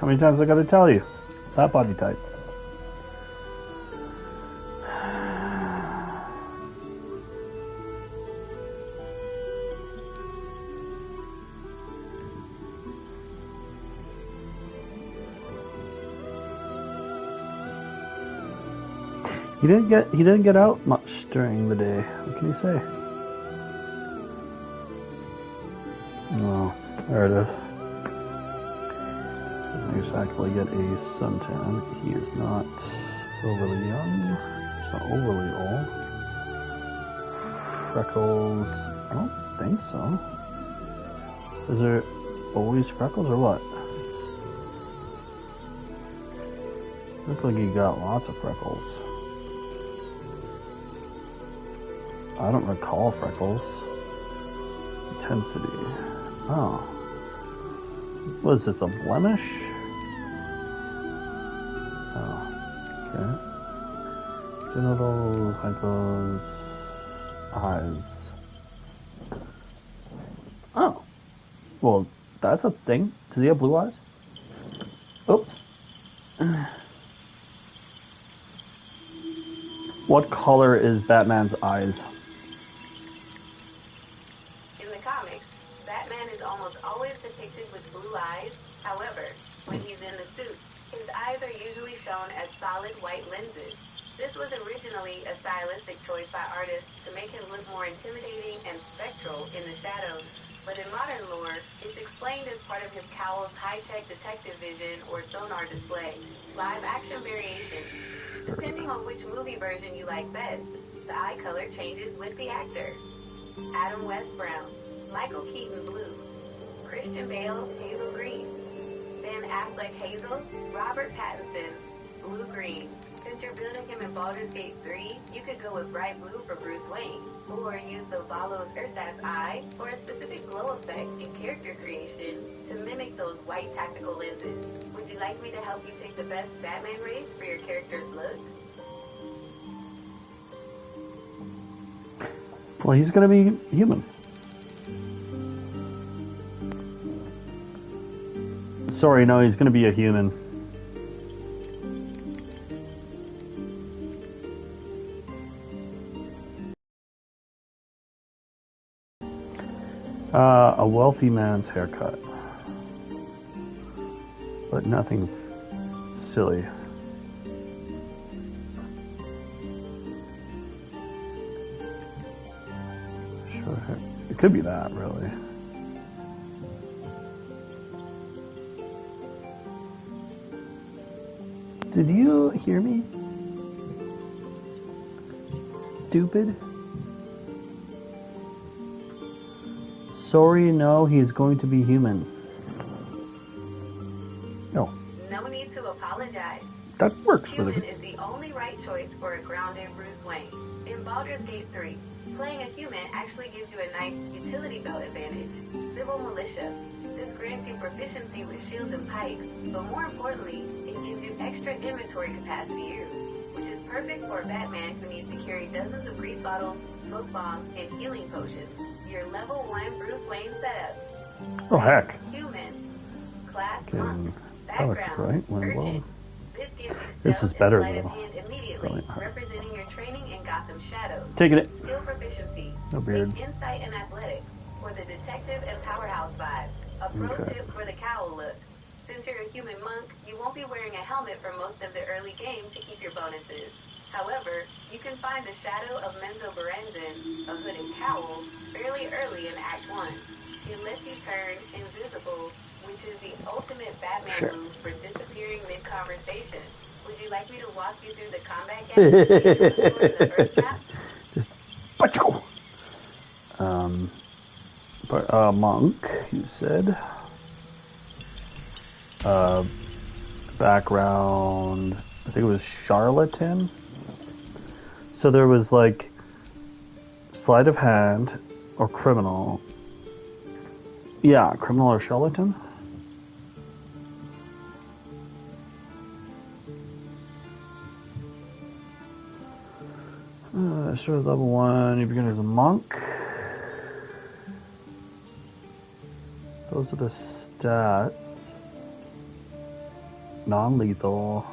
How many times I gotta tell you? That body type. He didn't get out much during the day. What can you say? No, there it is. Doesn't exactly get a suntan. He is not overly young. He's not overly old. Freckles? I don't think so. Is there always freckles or what? Looks like he got lots of freckles. I don't recall freckles. Intensity. Oh. What is this, a blemish? Oh, okay. Genital, hypos, eyes. Oh. Well, that's a thing. Does he have blue eyes? Oops. What color is Batman's eyes? In the comics, Batman is almost always depicted with blue eyes. However, when he's in the suit, his eyes are usually shown as solid white lenses. This was originally a stylistic choice by artists to make him look more intimidating and spectral in the shadows, but in modern lore, it's explained as part of his cowl's high-tech detective vision or sonar display. Live-action variation. Depending on which movie version you like best, the eye color changes with the actor. Adam West Brown, Michael Keaton blue, Christian Bale hazel green, Ben Affleck hazel, Robert Pattinson blue green. Since you're building him in Baulders Gate 3, you could go with bright blue for Bruce Wayne, or use the Valos Ersatz eye for a specific glow effect in character creation to mimic those white tactical lenses. Would you like me to help you pick the best Batman race for your character's look? Well, he's gonna be human. Sorry, no, he's gonna be a human. A wealthy man's haircut. But nothing silly. Sure, it could be that, really. Did you hear me? Stupid. Sorry, no, he's going to be human. No. No need to apologize. That works Human with it. is the only right choice for a grounded Bruce Wayne. In Baldur's Gate 3, playing a human actually gives you a nice utility belt advantage. Civil militia. This grants you proficiency with shields and pikes, but more importantly, it gives you extra inventory capacity, which is perfect for a Batman who needs to carry dozens of grease bottles, smoke bombs, and healing potions. Your level 1 Bruce Wayne setup. Oh, heck. Human. Class Okay, monk. that looks Background. right. Well, Urgent. This gives you this stealth is better, and sleight of though. hand immediately, representing your training in Gotham Shadows. Taking it. Skill proficiency. No beard. Take insight and athletics for the detective and powerhouse vibe. A pro tip for the cowl look. Since you're a human monk, you won't be wearing a helmet for most of the early game to keep your bonuses. However, you can find the shadow of Menzo Berenzin, a hooded cowl, fairly early in Act 1. It lets you turn invisible, which is the ultimate Batman move for disappearing mid-conversation. Would you like me to walk you through the combat gadgets for the first map? Just bacho. But monk, you said. Background, I think it was charlatan. So there was like sleight of hand or criminal. Yeah, criminal or charlatan. Sort of level 1, you begin as a monk. Those are the stats. Non-lethal.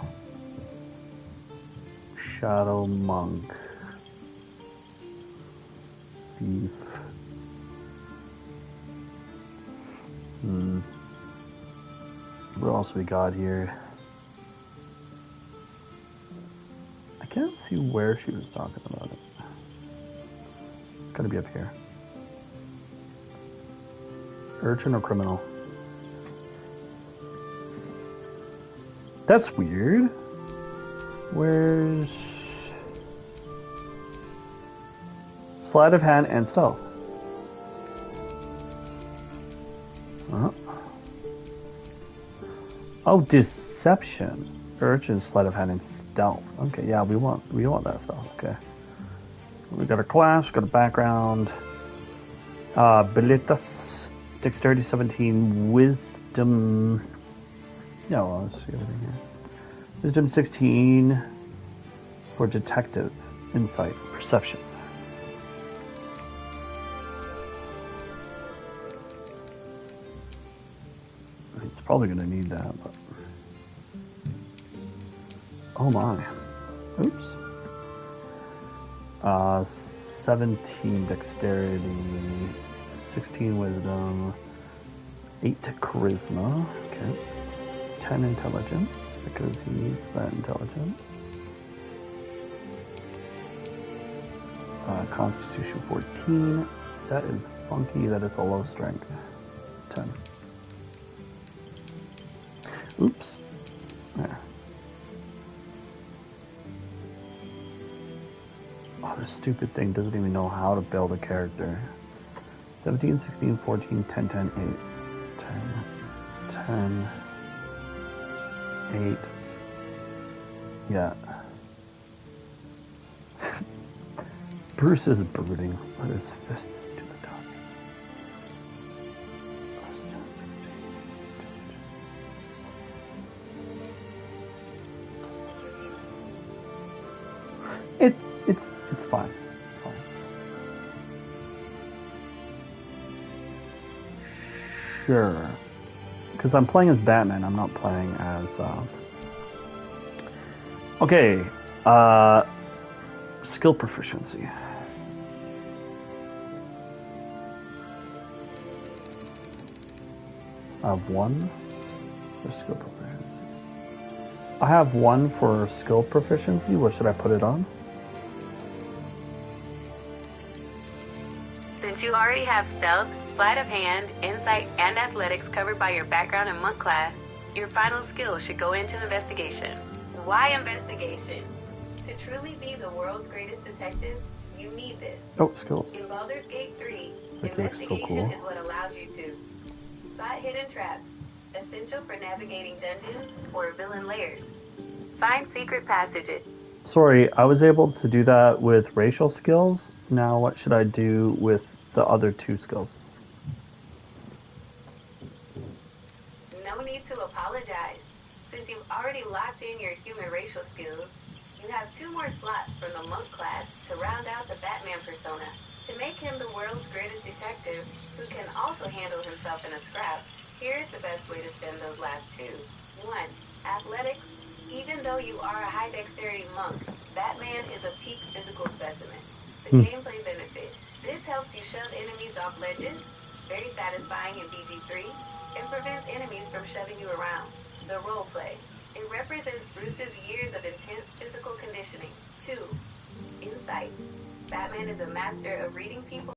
Shadow monk. Thief. What else we got here? I can't see where she was talking about it. Gotta be up here. Urchin or criminal? That's weird. Where's sleight of hand and stealth? Oh, deception. Urchin, sleight of hand, and stealth. Okay, yeah, we want that stuff. Okay. We got a class, we got a background. Bilitas, dexterity 17, wisdom. Yeah, well, let's see everything here. Wisdom 16 for detective, insight, perception. It's probably going to need that, but. Oh my. Oops. 17 dexterity, 16 wisdom, 8 charisma, okay. 10 intelligence, because he needs that intelligence. Constitution 14. That is funky. That is a low strength. 10. Oops. There. Oh, this stupid thing doesn't even know how to build a character. 17, 16, 14, 10, 10, 8. 10, 10, 8. Yeah. Bruce is brooding. Let his fists to the top. It's fine. Fine. Sure. Because I'm playing as Batman, I'm not playing as okay. Skill proficiency. I have 1 for skill proficiency. I have 1 for skill proficiency. What should I put it on? Since you already have stealth, sleight of hand, insight, and athletics covered by your background and monk class, your final skill should go into investigation. Why investigation? To truly be the world's greatest detective, you need this. Oh, skill. In Baulders Gate 3, That looks so cool. investigation is what allows you to spot hidden traps, essential for navigating dungeons or villain lairs. Find secret passages. Sorry, I was able to do that with racial skills. Now what should I do with the other 2 skills? No need to apologize. Since you've already locked in your human racial skills, you have 2 more slots from the monk class to round out the Batman persona. To make him the world's greatest detective, who can also handle himself in a scrap, here's the best way to spend those last 2. 1. Athletics. Even though you are a high dexterity monk, Batman is a peak physical specimen. The gameplay benefit. This helps you shove enemies off ledges, very satisfying in BG3, and prevents enemies from shoving you around. The roleplay. It represents Bruce's years of intense physical conditioning. 2. Insight. Batman is a master of reading people.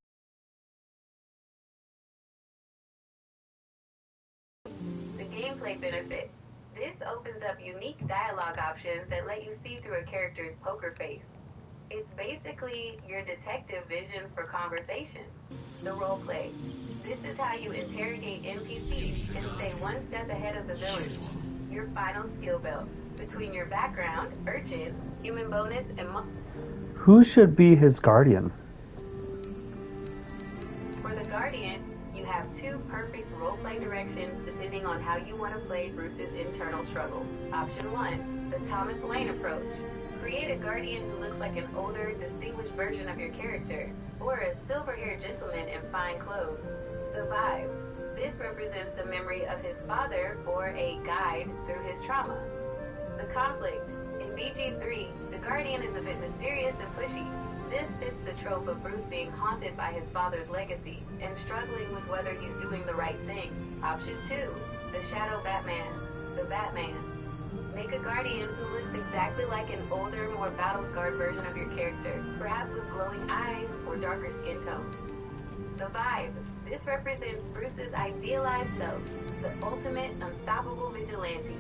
The gameplay benefit. This opens up unique dialogue options that let you see through a character's poker face. It's basically your detective vision for conversation. The roleplay. This is how you interrogate NPCs and stay one step ahead of the villains. Your final skill belt. Between your background, urchin, human bonus, and Who should be his guardian? For the guardian, you have 2 perfect roleplay directions depending on how you want to play Bruce's internal struggle. Option 1, the Thomas Wayne approach. Create a guardian who looks like an older, distinguished version of your character, or a silver-haired gentleman in fine clothes. The vibe. This represents the memory of his father or a guide through his trauma. The conflict. In BG3, the Guardian is a bit mysterious and pushy. This fits the trope of Bruce being haunted by his father's legacy and struggling with whether he's doing the right thing. Option 2, the Shadow Batman. The Batman. Make a Guardian who looks exactly like an older, more battle-scarred version of your character, perhaps with glowing eyes or darker skin tone. The Vibe. This represents Bruce's idealized self, the ultimate unstoppable vigilante.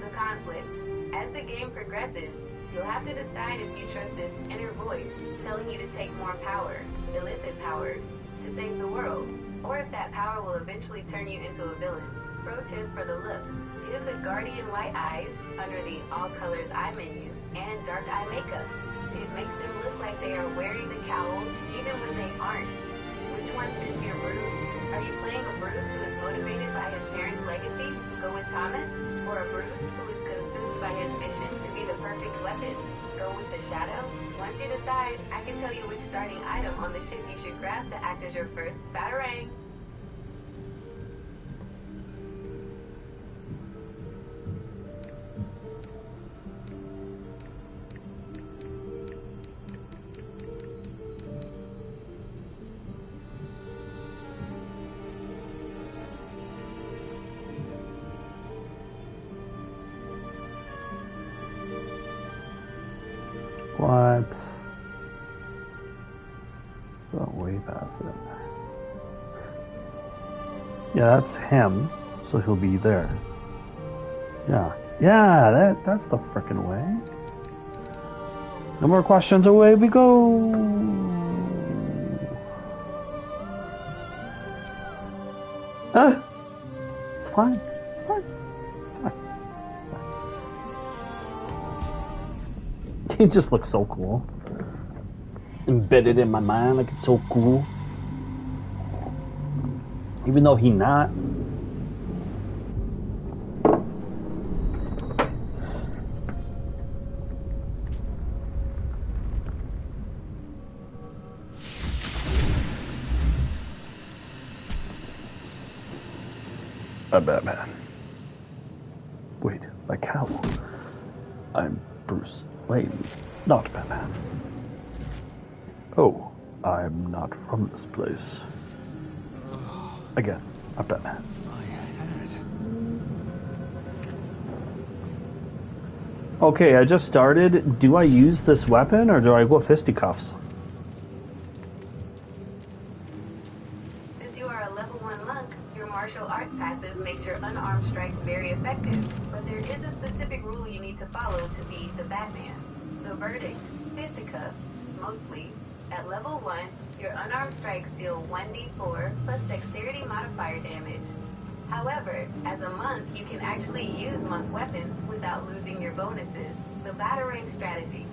The Conflict. As the game progresses, you'll have to decide if you trust this inner voice telling you to take more power, illicit power, to save the world, or if that power will eventually turn you into a villain. Pro tip for the look. Give the Guardian white eyes under the all colors eye menu and dark eye makeup. It makes them look like they are wearing the cowl even when they aren't. Which one fits your Bruce? Are you playing a Bruce who is motivated by his parents' legacy? Go with Thomas. Or a Bruce who is consumed by his mission to be the perfect weapon? Go with the Shadow. Once you decide, I can tell you which starting item on the ship you should grab to act as your first Batarang. What? Oh, way past it. Yeah, that's him, so he'll be there. Yeah. Yeah, that's the frickin' way. No more questions, away we go! It's fine. It's fine. He just looks so cool. Embedded in my mind, like it's so cool. Even though he not. I'm Batman. Wait, like how? I'm Bruce Wayne, not Batman. Oh, I'm not from this place. Again, I'm Batman. Okay, I just started. Do I use this weapon or do I go fisticuffs? Since you are a level 1 monk, your martial arts passive makes your unarmed strikes very effective. But there is a specific rule you need to follow to be the Batman. The verdict, fisticuffs, mostly. At level 1, your unarmed strikes deal 1d4 plus dexterity modifier damage. However, as a monk, you can actually use monk weapons without losing your bonuses. The Batarang strategy.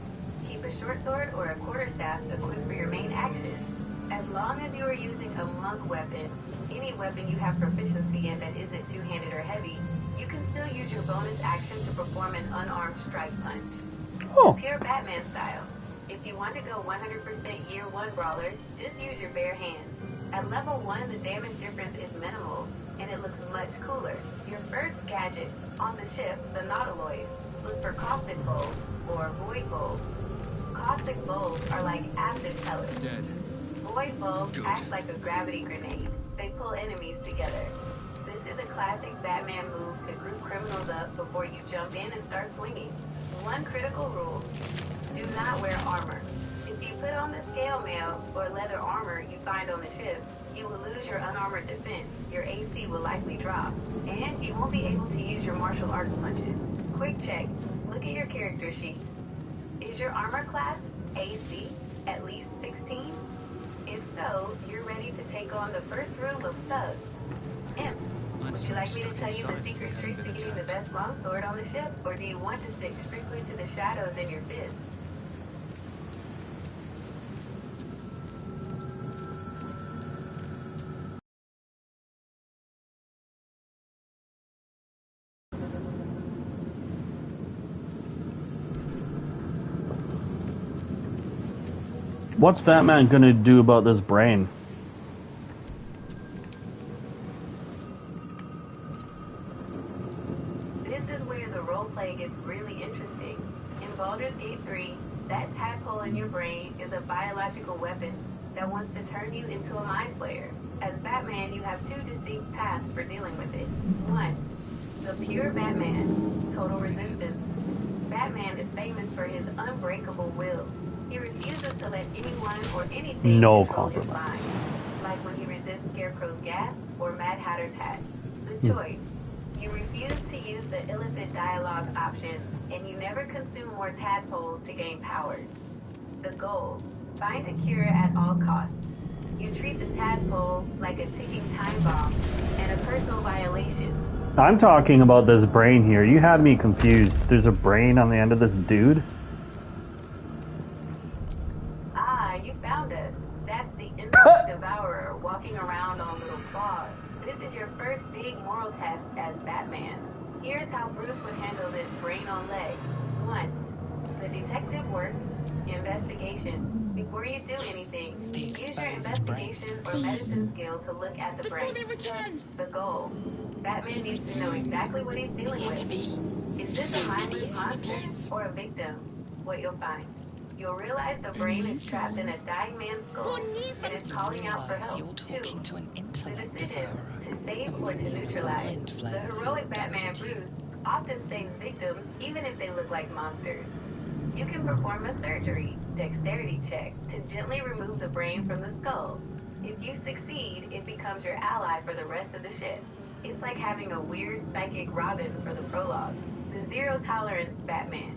Keep a short sword or a quarterstaff equipped for your main action. As long as you are using a monk weapon, any weapon you have proficiency in that isn't two-handed or heavy, you can still use your bonus action to perform an unarmed strike punch. Oh. Pure Batman style. If you want to go 100% year 1 brawler, just use your bare hands. At level 1, the damage difference is minimal, and it looks much cooler. Your first gadget, on the ship, the Nautiloid, look for caustic bolts, or void bolts. Caustic bolts are like acid pellets. Dead. Void bolts act like a gravity grenade. They pull enemies together. This is a classic Batman move to group criminals up before you jump in and start swinging. One critical rule, do not wear armor. If you put on the scale mail or leather armor you find on the ship, you will lose your unarmored defense, your AC will likely drop, and you won't be able to use your martial arts punches. Quick check, look at your character sheet. Is your armor class AC at least 16? If so, you're ready to take on the first rule of thugs. Imp, would you like me to tell you the secret trick to getting the best longsword on the ship, or do you want to stick strictly to the shadows in your fist? What's Batman gonna do about this brain? where the roleplay gets really interesting. In Baulders Gate 3, that tadpole in your brain is a biological weapon that wants to turn you into a mind flayer. As Batman, you have two distinct paths for dealing with it. One, the pure Batman, total resistance. Batman is famous for his unbreakable will. He refuses to let anyone or anything control his mind, like when he resists Scarecrow's gas or Mad Hatter's hat. The choice. You refuse to use the illicit dialogue option, and you never consume more tadpoles to gain powers. The goal. Find a cure at all costs. You treat the tadpole like a ticking time bomb and a personal violation. I'm talking about this brain here. You had me confused. There's a brain on the end of this dude? Ah, you found us. That's the infamous devourer walking around on little claws. This is your first big moral test as Batman. Here's how Bruce would handle this brain on leg. 1. The detective work. Investigation. Before you do anything, use your investigation or medicine skill to look at the brain. The goal. Batman needs to know exactly what he's dealing with. Is this a mindless monster or a victim? What you'll find. You'll realize the brain is trapped in a dying man's skull and is calling out for help. 2. The decision to save or to neutralize. The heroic Batman Bruce often saves victims even if they look like monsters. You can perform a surgery, dexterity check, to gently remove the brain from the skull. If you succeed, it becomes your ally for the rest of the ship. It's like having a weird psychic Robin for the prologue. The zero tolerance Batman.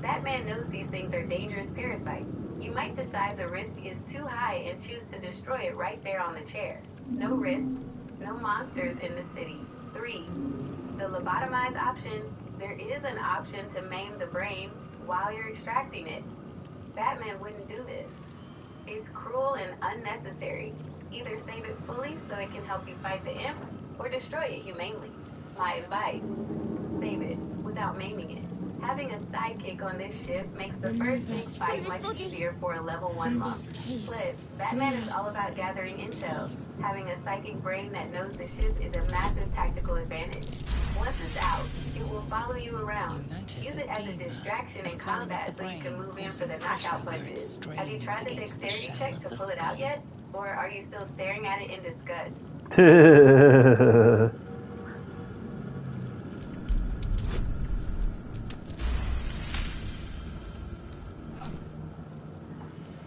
Batman knows these things are dangerous parasites. You might decide the risk is too high and choose to destroy it right there on the chair. No risks, no monsters in the city. 3. The lobotomize option. There is an option to maim the brain while you're extracting it. Batman wouldn't do this. It's cruel and unnecessary. Either save it fully so it can help you fight the imps, or destroy it humanely. My advice, save it without maiming it. Having a sidekick on this ship makes the first big fight much easier for a level 1 monk. Plus, Batman is all about gathering intel. Having a psychic brain that knows the ship is a massive tactical advantage. Once it's out, it will follow you around. Use it as a distraction in combat so you can move in for the knockout punches. Have you tried the dexterity check to pull it out yet? Or are you still staring at it in disgust?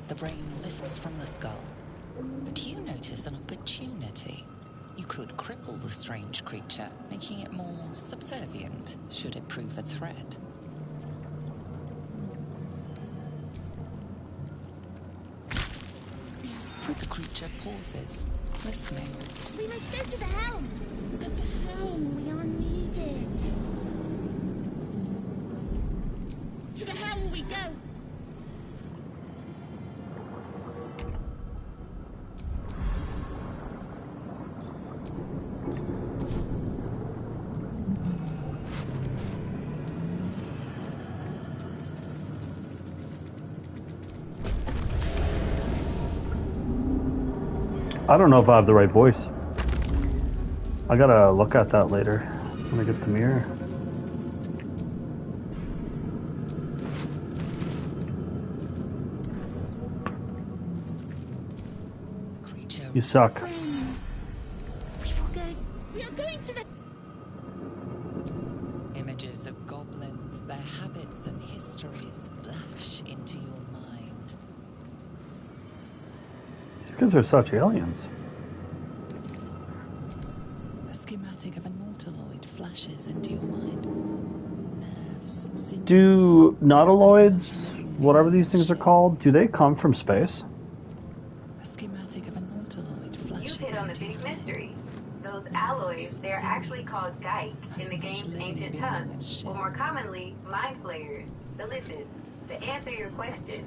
The brain lifts from the skull, but you notice an opportunity. You could cripple the strange creature, making it more subservient, should it prove a threat. The creature pauses, listening. We must go to the helm. At the helm, we are needed. To the helm we go. I don't know if I have the right voice. I gotta look at that later when I get the mirror. You suck. We are going to the... Images of goblins, their habits and histories flash into your mind. Because they're such aliens. A schematic of a nautiloid flashes into your mind. Nerves, sinews, Do nautiloids, whatever these things are called, do they come from space? A schematic of a nautiloid flashes You hit on the big mystery. Those alloys, they're actually called Gite in the game's ancient tongue, or more commonly, mind flayers, the lizards. To answer your question,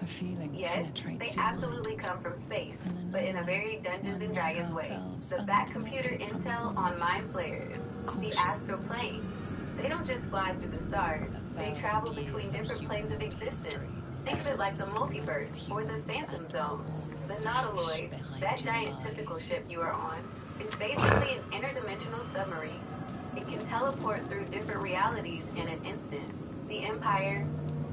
yes, they absolutely come from space, but in a very Dungeons and Dragons way. The back computer intel on mind flayers, the astral plane. They don't just fly through the stars, they travel between different planes of existence. Think of it like the multiverse or the phantom zone. The nautiloid, that giant tentacle ship you are on, is basically an interdimensional submarine. It can teleport through different realities in an instant. The Empire,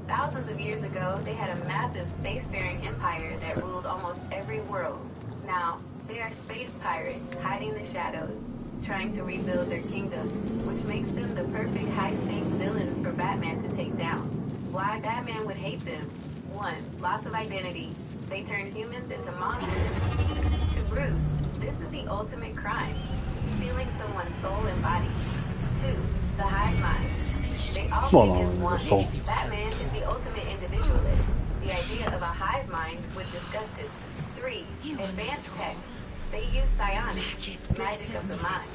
thousands of years ago, they had a massive spacefaring empire that ruled almost every world. Now, they are space pirates hiding in the shadows, trying to rebuild their kingdom, which makes them the perfect high-stakes villains for Batman to take down. Why Batman would hate them? 1. Loss of identity. They turn humans into monsters. To Bruce, this is the ultimate crime, stealing someone's soul and body. 2. The hive mind. They all think as one. Batman is the ultimate individualist. The idea of a hive mind would disgust him. 3. Advanced tech. They use psionics, magic of the mind.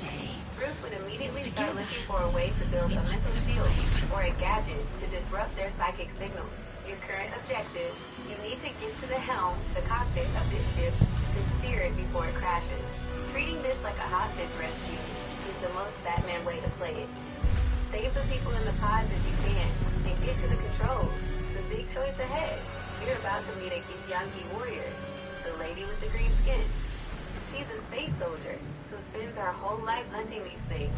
Bruce would immediately start looking for a way to build a mental shield or a gadget to disrupt their psychic signals. Your current objective, you need to get to the helm, the cockpit of this ship, to steer it before it crashes. Treating this like a hostage rescue is the most Batman way to play it. Save the people in the pods if you can, and get to the controls. The big choice ahead. You're about to meet a Githyanki warrior, the lady with the green skin. She's a space soldier who spends her whole life hunting these things.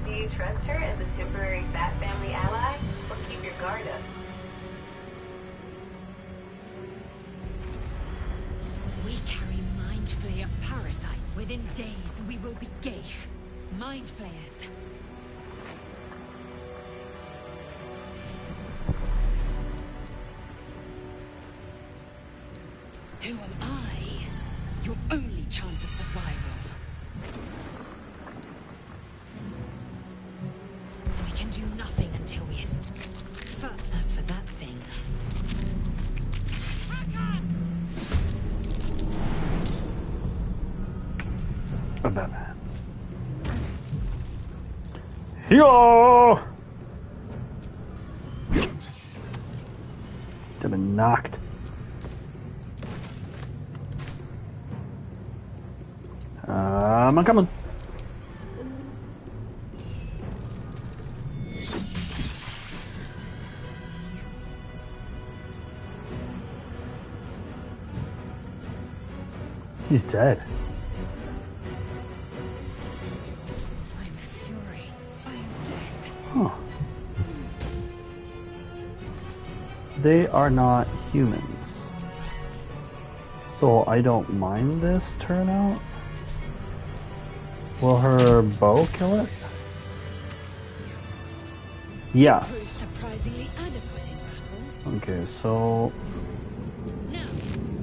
Do you trust her as a temporary Bat Family ally, or keep your guard up? We carry Mind Flayer Parasite. Within days, we will be Geich. Mind Flayers. Who am I? Your only chance of survival. We can do nothing until we escape. As for that thing... A Batman. Yo! I've been knocked. I'm coming. He's dead. I'm fury. I'm death. Huh. They are not humans. So I don't mind this turnout. Will her bow kill it? Yeah. Proved surprisingly adequate in battle. Okay, so Now,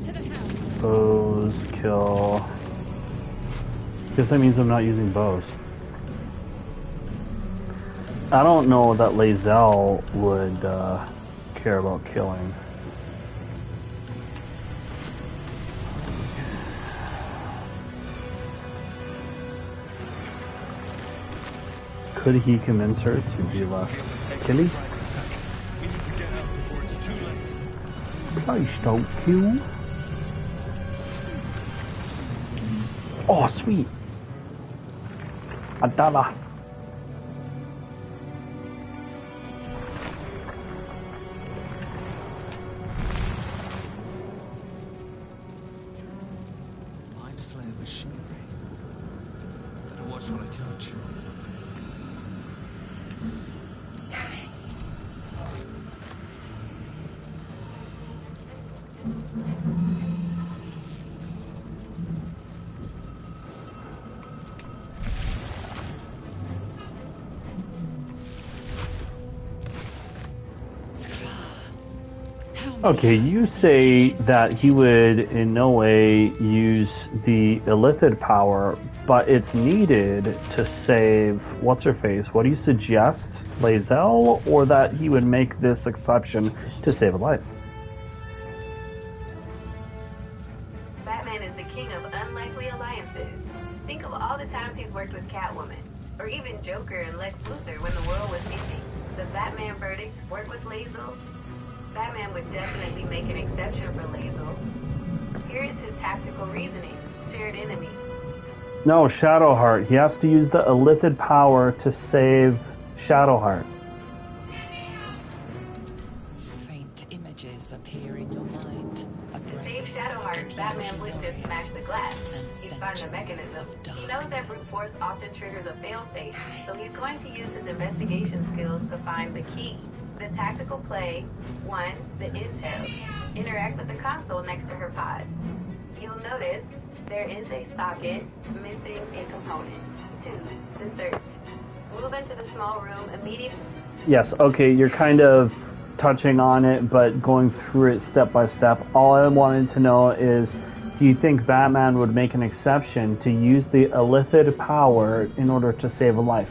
to the house. bows kill. Guess that means I'm not using bows. I don't know that Lae'zel would care about killing. Could he convince her to be left killy? We need to get out before it's too late. Please don't kill. Oh, sweet. $1. Mind Flayer machinery. Better watch what I touch. Okay, you say that he would in no way use the illithid power, but it's needed to save what's-her-face. What do you suggest, Lae'zel, or that he would make this exception to save a life? Batman is the king of unlikely alliances. Think of all the times he's worked with Catwoman, or even Joker and Lex Luthor when the world was ending. Does Batman verdict work with Lae'zel? Batman would definitely make an exception for Lae'zel. Here is his tactical reasoning. Shared enemy. No, Shadowheart. He has to use the illithid power to save Shadowheart. Faint images appear in your mind. A To brain save Shadowheart, Batman would just smash the glass. He's find the mechanism. He knows that brute force often triggers a failsafe, so he's going to use his investigation skills to find the key. The tactical play, 1. The intel. Interact with the console next to her pod. You'll notice there is a socket missing a component. 2. The search. Move into the small room immediately. Yes, okay, you're kind of touching on it, but going through it step by step. All I wanted to know is, do you think Batman would make an exception to use the illithid power in order to save a life?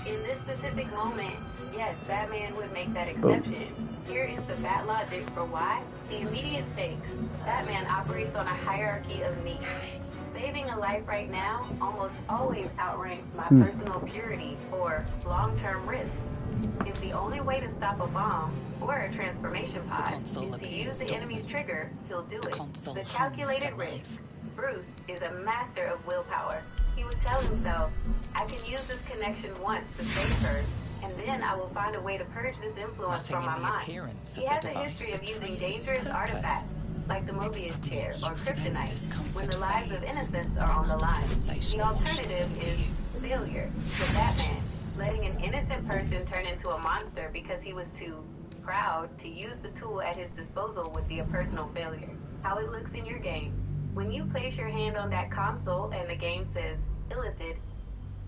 In this specific moment, yes, Batman would make that exception. Here is the Bat logic for why. The immediate stakes. Batman operates on a hierarchy of needs. Saving a life right now almost always outranks my personal purity or long-term risk. If the only way to stop a bomb or a transformation pod is to use the enemy's trigger, he'll do it. The calculated risk. Bruce is a master of willpower. He would tell himself, I can use this connection once to save her, and then I will find a way to purge this influence from my mind. He has a history of using dangerous artifacts, like the Mobius chair or kryptonite, when the lives of innocents are on the line. The alternative is failure. For Batman, letting an innocent person turn into a monster because he was too proud to use the tool at his disposal would be a personal failure. How it looks in your game. When you place your hand on that console and the game says illithid,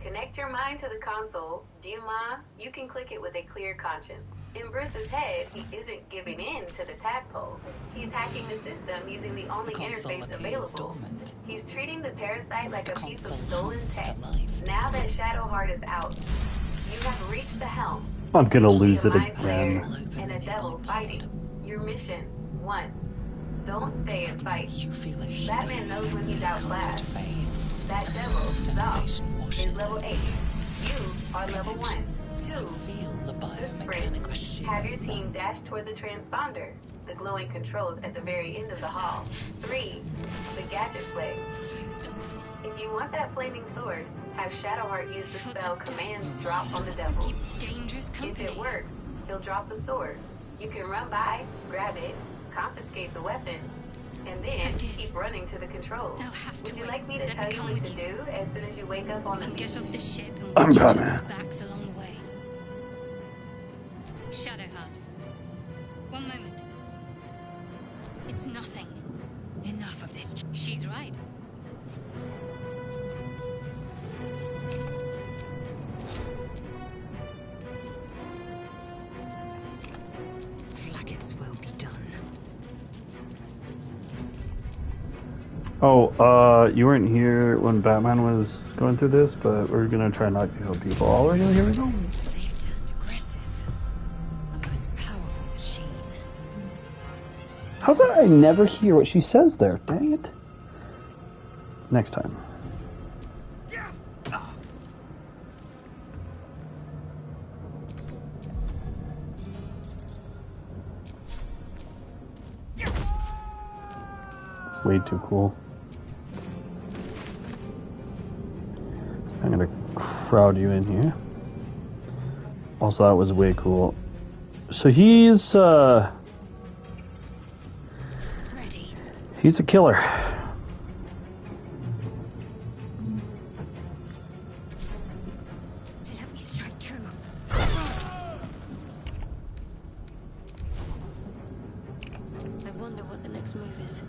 connect your mind to the console. Do you mind? You can click it with a clear conscience. In Bruce's head, he isn't giving in to the tadpole. He's hacking the system using the only interface available. He's treating the parasite like a piece of stolen tech. Now that Shadowheart is out, you have reached the helm. I'm gonna lose it Mind again. flayer and a devil fighting. Your mission, 1. Don't stay and fight. Batman knows when he's outclassed. That devil, Zod, is level 8. You are level 1. 2. The sprint. Have your team dash toward the transponder, the glowing controls at the very end of the hall. 3. The gadget flag. If you want that flaming sword, have Shadowheart use the spell Commands drop on the devil. If it works, he'll drop the sword. You can run by, grab it, confiscate the weapon, and then keep running to the controls. Would you like me to tell you what to do as soon as you wake up on the beach? Get off the ship and I'm watch each coming. other's backs along the way. Shadowheart. One moment. It's nothing. Enough of this. She's right. Flaggets will be done. Oh, you weren't here when Batman was going through this, but we're gonna try not to kill people. Oh, here we go. They've turned aggressive. The most powerful machine. How's that I never hear what she says there? Dang it. Next time. Way too cool. I'm gonna crowd you in here. Also, that was way cool. So he's Ready. a killer. Let me strike true. I wonder what the next move is.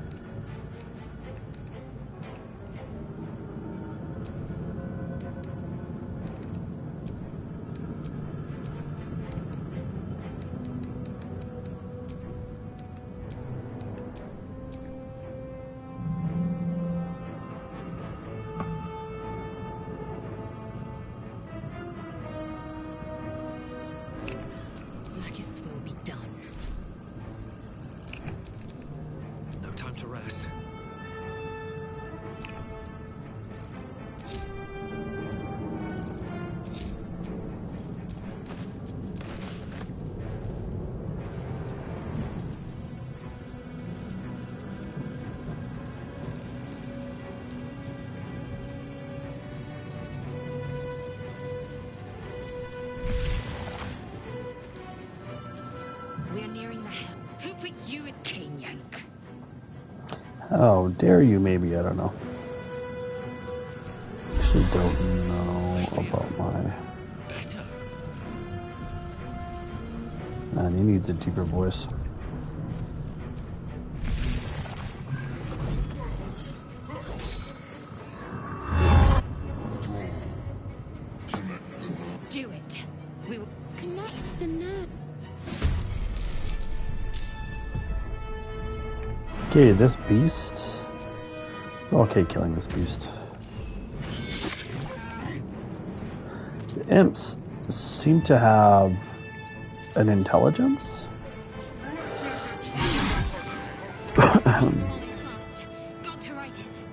Maggots will be done. No time to rest. We're nearing the helm. Who put you at Cane Yank? How dare you, maybe, I don't know. Actually don't know about my... Better. Man, he needs a deeper voice. Do it. We will Connect the nerve. Okay, this beast. Okay, killing this beast. The imps seem to have an intelligence. It's falling fast. Got to right it.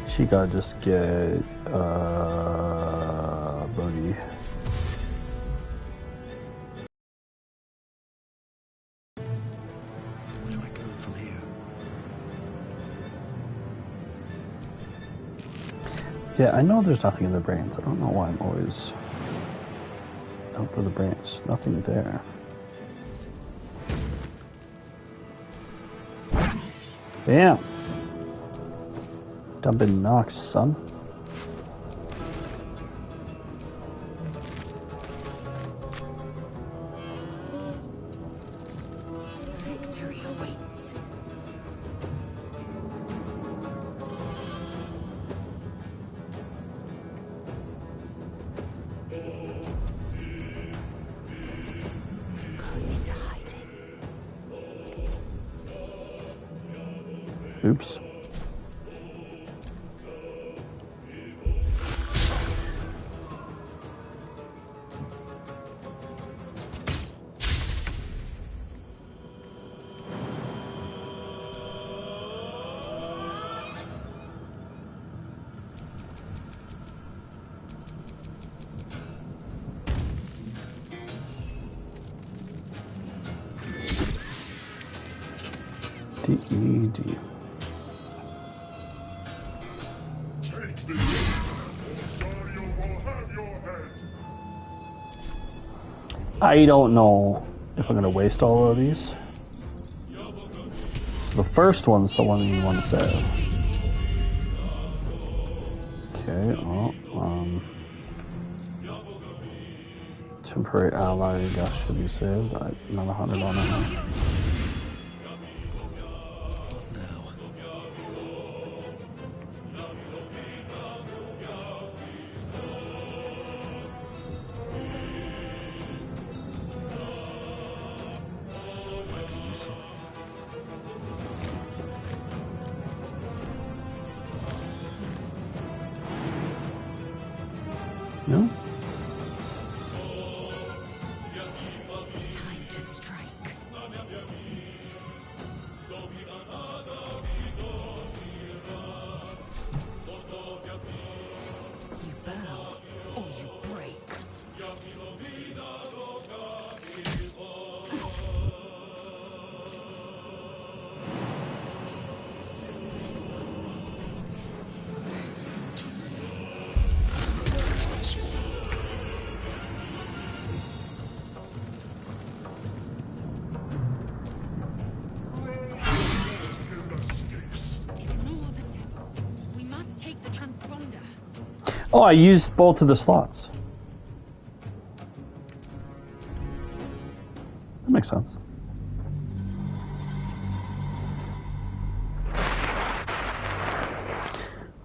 She gotta just get Bodhi. Where do I go from here? Yeah, I know there's nothing in the brains. I don't know why I'm always out for the brains. Nothing there. Damn. Dumping knocks, son. Victory awaits. Go into hiding. Oops. D-E-D. I don't know if I'm gonna waste all of these. The first one's the one you want to save. Okay, well, temporary ally, I guess, should be saved. Not 100 on it. What now? Might be useful. No? Time to strike. You bow or you break. Ignore the devil. We must take the transponder. Oh, I used both of the slots. That makes sense.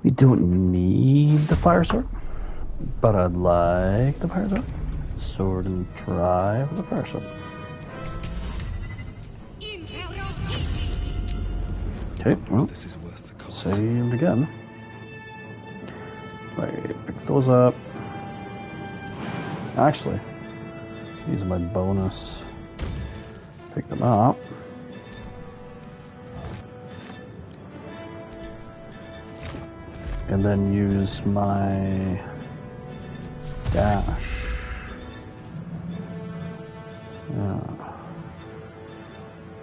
We don't need the fire sword, but I'd like the fire sword. Sword and try for the fire sword. Okay, well, This is worth the cost. saved again. Wait, pick those up. Actually, use my bonus. Pick them up. And then use my dash. Yeah.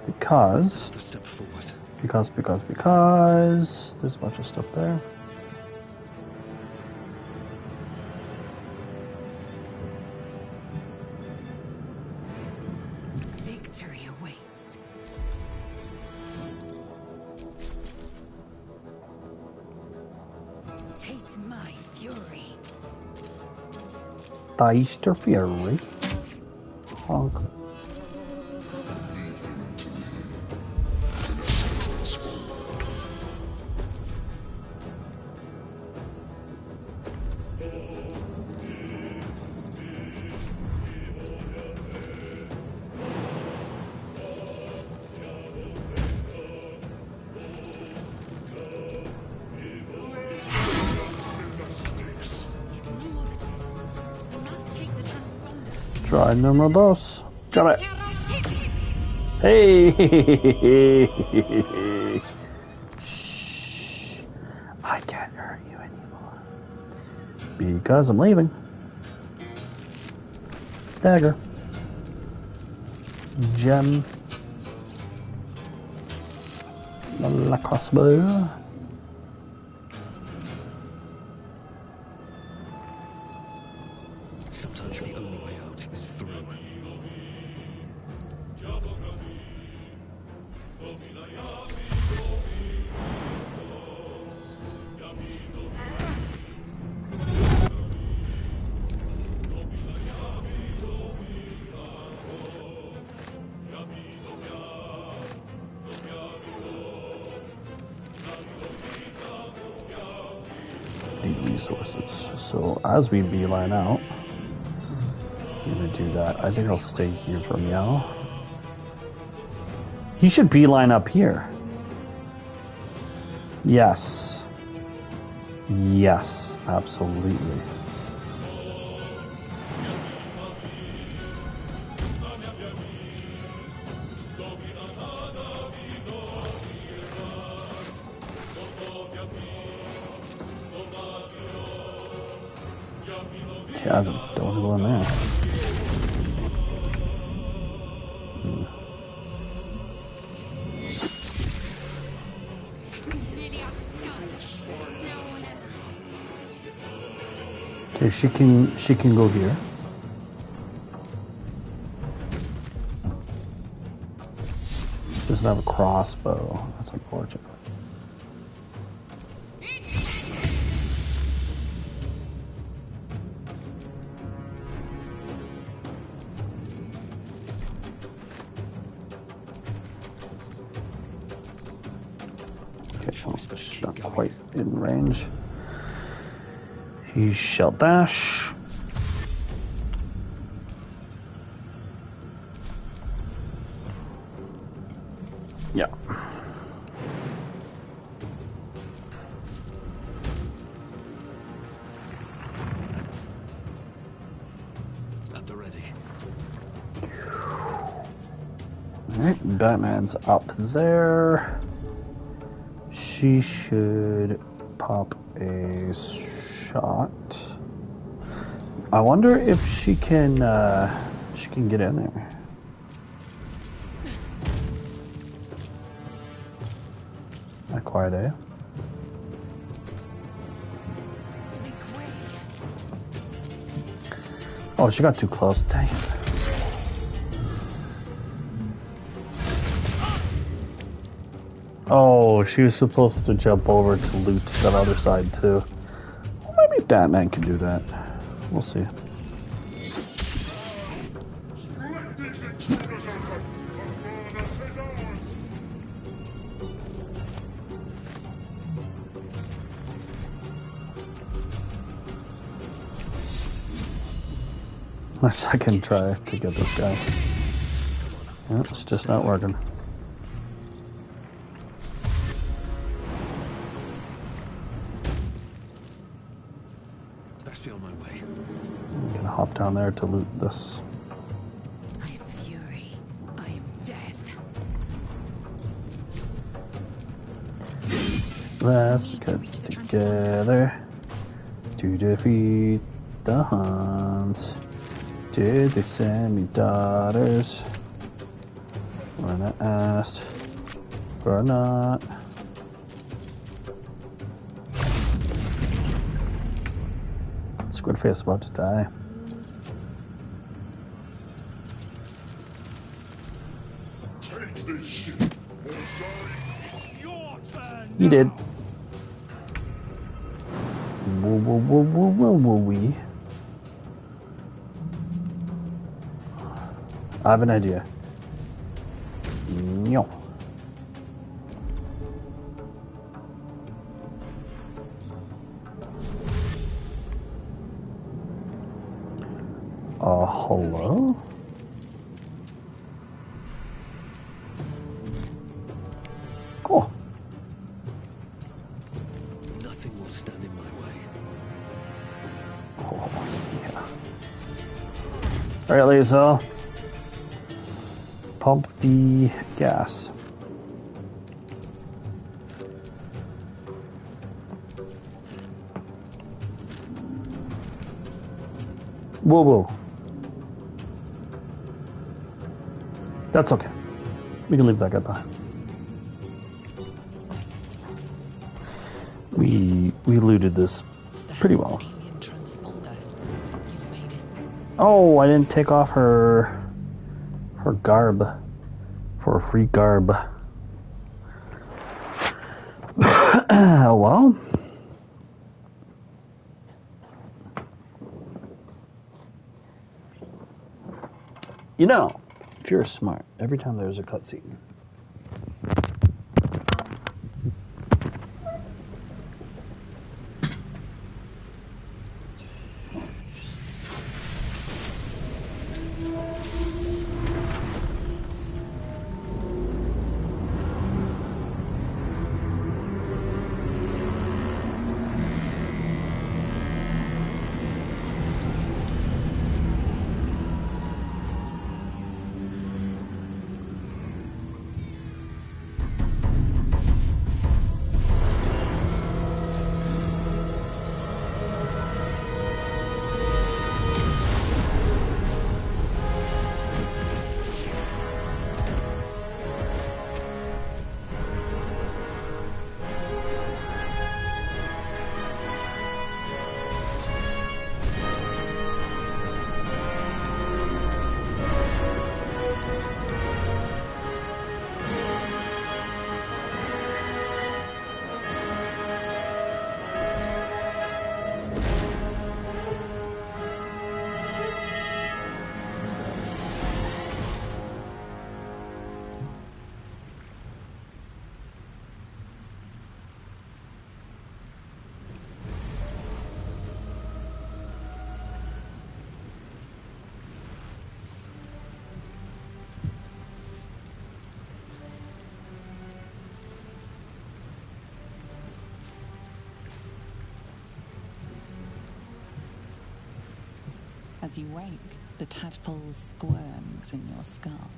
Because Another step forward. there's a bunch of stuff there. Taste my fury. Taste your fury. Honk. We must take the transponder. Try numero dos. Got it. Hey! Shh. I can't hurt you anymore. Because I'm leaving. Dagger. Gem. La crossbow. Sometimes the only way out is through. Resources. So as we beeline out, I'm gonna do that. I think I'll stay here for Meow. He should beeline up here. Yes. Yes, absolutely. Yeah, don't go in there. Nearly out of sky. Now or never. Okay, she can go here. She doesn't have a crossbow. That's unfortunate. Okay, she's not quite in range. He shall dash. Yeah. At the ready. Alright, Batman's up there. She should pop a shot. I wonder if she can get in there. Not quite, eh? Make way. Oh, she got too close. Dang it. Oh, she was supposed to jump over to loot that other side too. Well, maybe Batman can do that. We'll see. My second try to get this guy. Yeah, it's just not working. Best be on my way. I'm gonna hop down there to loot this. I am fury. I am death. Let's get together to defeat the Huns. Did they send me daughters when I asked for not? Squidface about to die. Take this shit, or die. It's your turn. He did. wee. I have an idea. No. Hello? Cool. Nothing will stand in my way. Oh, yeah. Alright, Lisa. Pump the gas. Whoa, whoa. That's okay. We can leave that guy behind. We looted this pretty well. Alien transponder. You've made it. Oh, I didn't take off her garb for a free garb. Well, you know, if you're smart, every time there's a cutscene, As you wake, the tadpole squirms in your skull.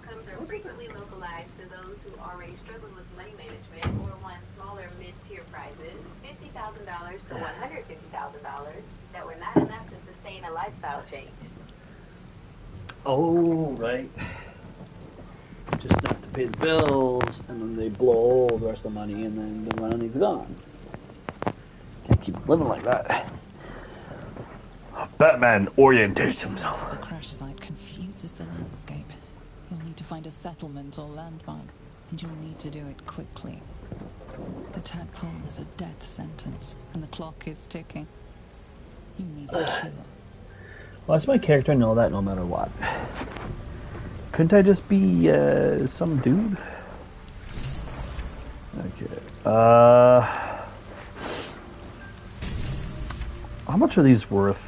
outcomes are frequently localized to those who already struggle with money management or won smaller mid-tier prizes, $50,000 to $150,000, that were not enough to sustain a lifestyle change. Oh, right. Just enough to pay the bills, and then they blow the rest of the money, and then the money's gone. Can't keep living like that. Batman orientates The himself. crash site confuses the landscape. You'll need to find a settlement or landmark, and you'll need to do it quickly. The tadpole is a death sentence, and the clock is ticking. You need a cure. Why does my character know that no matter what? Couldn't I just be some dude? Okay. How much are these worth?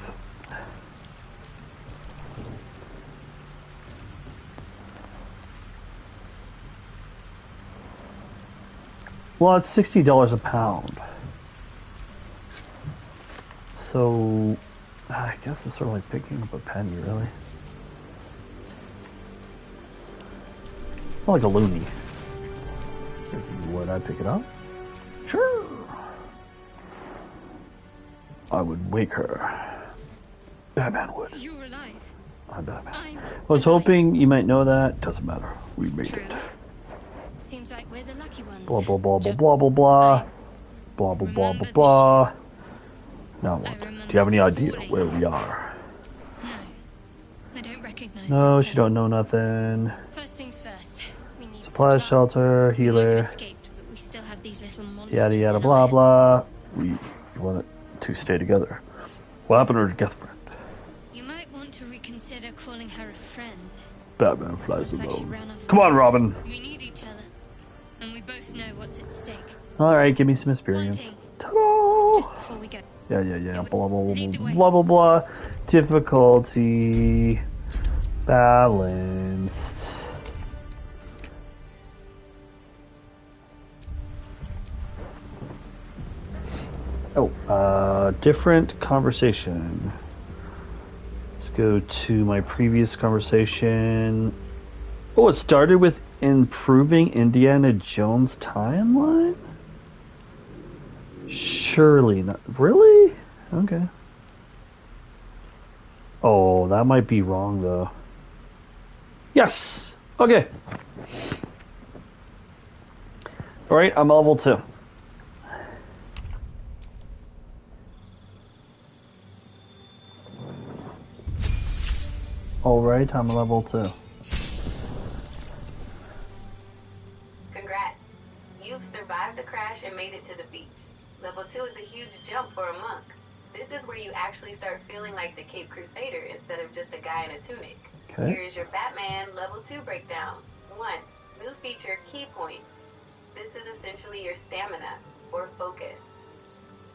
Well, it's $60 a pound. So, I guess it's sort of like picking up a penny, really. Not like a loony. Would I pick it up? Sure. I would wake her. Batman would. You're alive. I'm Batman. I'm I was hoping you might know that. Doesn't matter. We made True. it. Seems like we're the lucky ones. Blah blah blah blah blah blah blah. Blah blah blah blah blah. Now what? Do you have any idea where we are? No, I don't recognize No, this she place. don't know nothing. First things first. We need Supply supply. shelter, We might have healer, escaped, but we still have these little monsters yada yada in blah our heads. blah. We want it to stay together. What happened to her girlfriend? You might want to reconsider calling her a friend. Batman flies Looks like she alone. ran off. Come on, with us. Robin. We need each other, and we both know what's at stake. Alright, give me some One experience. thing, Ta-da! just before we go. Yeah, yeah, yeah. Blah, blah, blah, Lead the way. blah, blah, blah. Difficulty. Balanced. Oh, different conversation. Let's go to my previous conversation. Oh, it started with improving Indiana Jones timeline? Surely not. Really? Okay. Oh, that might be wrong, though. Yes! Okay. Alright, I'm level 2. Alright, I'm level 2. Congrats. You've survived the crash and made it to the beach. Level 2 is a huge jump for a monk. This is where you actually start feeling like the Cape Crusader instead of just a guy in a tunic. Okay. Here is your Batman Level 2 breakdown. 1. New feature, Key Point. This is essentially your stamina, or focus.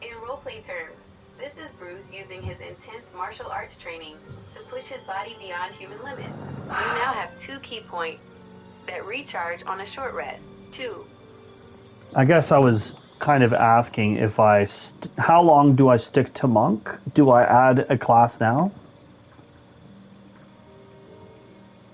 In roleplay terms, this is Bruce using his intense martial arts training to push his body beyond human limits. You now have 2 key points that recharge on a short rest. 2. I guess I was kind of asking if how long do I stick to monk? Do I add a class now?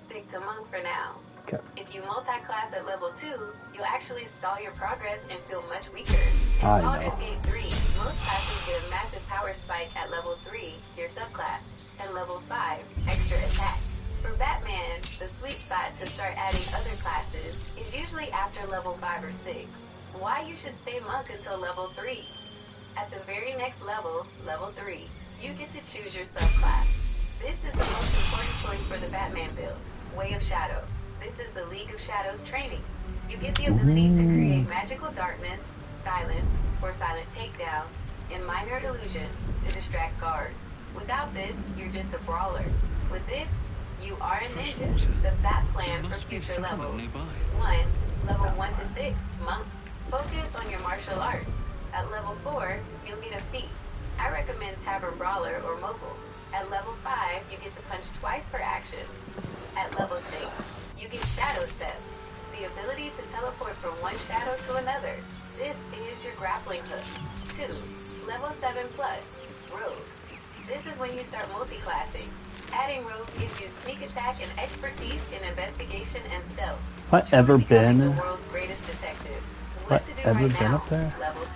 Stick to monk for now. Okay. If you multi-class at level 2, you'll actually stall your progress and feel much weaker. In I Baulders know. Gate 3, most classes get a massive power spike at level 3, your subclass, and level 5, extra attack. For Batman, the sweet spot to start adding other classes is usually after level 5 or 6. Why you should stay monk until level 3. At the very next level, level 3, you get to choose your subclass. This is the most important choice for the Batman build, Way of Shadow. This is the League of Shadows training. You get the ability to create magical darkness, silence, or silent takedown, and minor illusion to distract guards. Without this, you're just a brawler. With this, you are a Fresh ninja, water. the bat There plan for must be a future settlement levels. nearby. 1. Level 1 to 6, monk. Focus on your martial arts. At level 4, you'll get a feat. I recommend Tavern Brawler or Mogul. At level 5, you get to punch twice per action. At level 6, you get Shadow Step, the ability to teleport from one shadow to another. This is your grappling hook. 2. Level 7 plus, Rogue. This is when you start multi-classing. Adding rogues gives you sneak attack and expertise in investigation and stealth. Have I ever Becoming been? the world's greatest detective. Have What to I do ever right been now? up there? Level 2.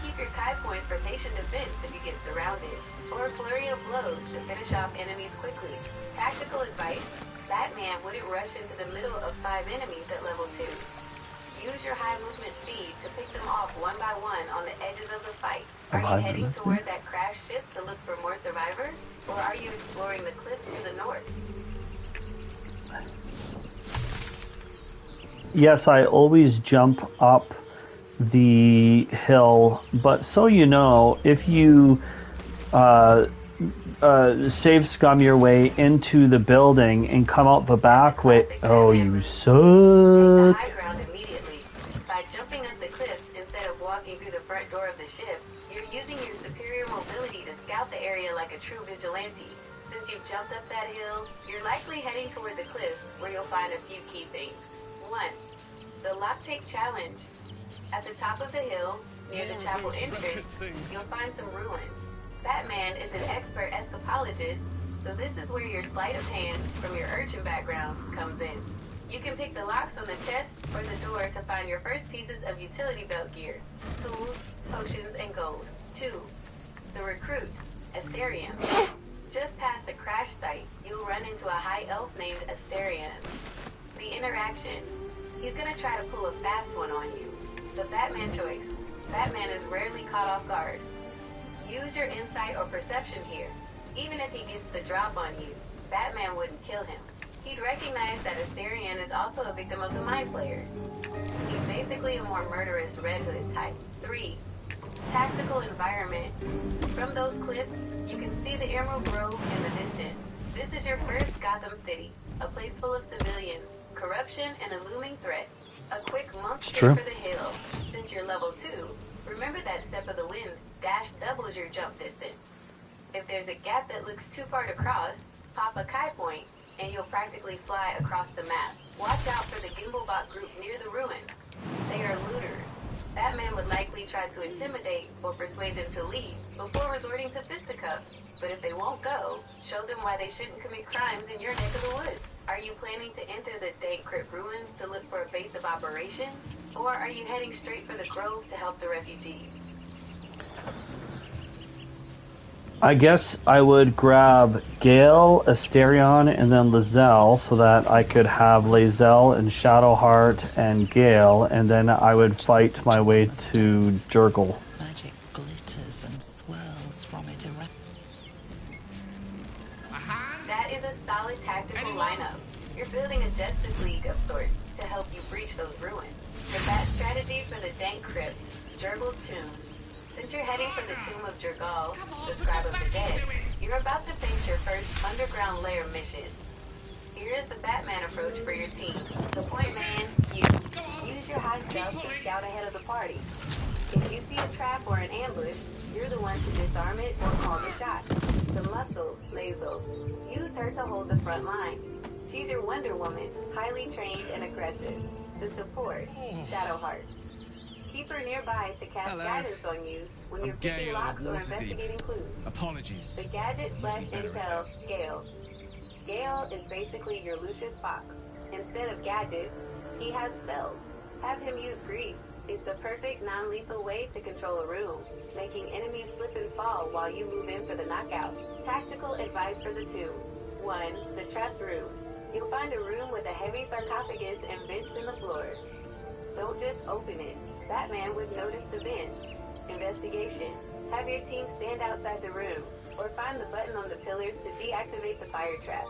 Keep your Kai points for patient defense if you get surrounded, or a flurry of blows to finish off enemies quickly. Tactical advice: Batman wouldn't rush into the middle of 5 enemies at level 2. Use your high movement speed to pick them off one by one on the edges of the fight. Are you heading toward that crash ship to look for more survivors, or are you exploring the cliffs to the north? Yes, I always jump up the hill, but so you know, if you save scum your way into the building and come out the back way, oh, you Take the suck. high ground immediately. By jumping up the cliff instead of walking through the front door of the ship, you're using your superior mobility to scout the area like a true vigilante. Since you've jumped up that hill, you're likely heading toward the cliff, where you'll find a few key things. 1. The lockpick challenge. At the top of the hill, near the chapel entrance, you'll find some ruins. Batman is an expert escapologist, so this is where your sleight of hand from your urchin background comes in. You can pick the locks on the chest or the door to find your first pieces of utility belt gear, tools, potions, and gold. 2. The recruit, Asterion. Just past the crash site, you'll run into a high elf named Asterion. The interaction. He's gonna try to pull a fast one on you. The Batman choice. Batman is rarely caught off guard. Use your insight or perception here. Even if he gets the drop on you, Batman wouldn't kill him. He'd recognize that Asterion is also a victim of the Mind Flayer. He's basically a more murderous Red Hood type. 3. Tactical environment. From those cliffs, you can see the Emerald Grove in the distance. This is your first Gotham City, a place full of civilians, corruption, and a looming threat. A quick monk trip for the hill. Since you're level 2, remember that Step of the Wind dash doubles your jump distance. If there's a gap that looks too far to cross, pop a Kai point, and you'll practically fly across the map. Watch out for the Gimblebot group near the ruins. They are looters. Batman would likely try to intimidate or persuade them to leave before resorting to fisticuffs. But if they won't go, show them why they shouldn't commit crimes in your neck of the woods. Are you planning to enter the dank crypt ruins to look for a base of operations? Or are you heading straight for the grove to help the refugees? I guess I would grab Gale, Asterion, and then Lizelle so that I could have Lizelle and Shadowheart and Gale, and then I would fight my way to Jurgle. Magic glitters and swirls from it around. That is a solid tactical lineup. You're building a Justice League of sorts to help you breach those ruins. The bat strategy for the dank crypt, Jurgle's tomb. Since you're heading for the tomb of Jurgal, the scribe of the dead, you're about to face your first underground lair mission. Here is the Batman approach for your team. The point man, you. Use your high stealth to scout ahead of the party. If you see a trap or an ambush, you're the one to disarm it or call the shot. The muscle, Lazo. Use her to hold the front line. She's your Wonder Woman, highly trained and aggressive. The support, Shadowheart. Keep her nearby to cast guidance on you when you're picking locks or investigating clues. Apologies. The gadget / intel, Gale. Gale is basically your Lucius Fox. Instead of gadgets, he has spells. Have him use grief. It's the perfect non-lethal way to control a room, making enemies slip and fall while you move in for the knockout. Tactical advice for the tomb. 1. The trapped room. You'll find a room with a heavy sarcophagus and vents in the floor. Don't just open it. Batman would notice the vent. Investigation. Have your team stand outside the room, or find the button on the pillars to deactivate the fire trap.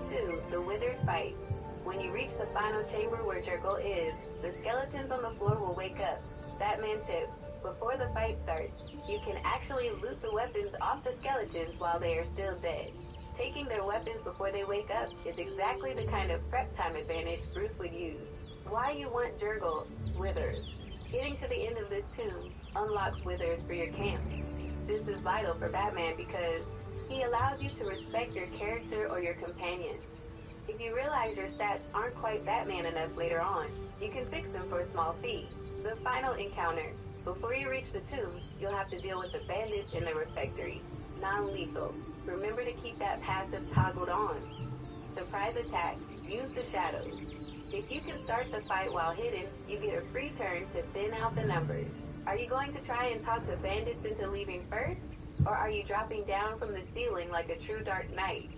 2. The withered fight. When you reach the final chamber where Jurgle is, the skeletons on the floor will wake up. Batman tip. Before the fight starts, you can actually loot the weapons off the skeletons while they are still dead. Taking their weapons before they wake up is exactly the kind of prep time advantage Bruce would use. Why you want Jurgle? Withers. Getting to the end of this tomb unlocks withers for your camp. This is vital for Batman because he allows you to respect your character or your companion. If you realize your stats aren't quite Batman enough later on, you can fix them for a small fee. The final encounter. Before you reach the tomb, you'll have to deal with the bandits in the refectory. non-lethal. Remember to keep that passive toggled on. Surprise attacks, use the shadows. If you can start the fight while hidden, you get a free turn to thin out the numbers. Are you going to try and talk the bandits into leaving first? Or are you dropping down from the ceiling like a true Dark Knight?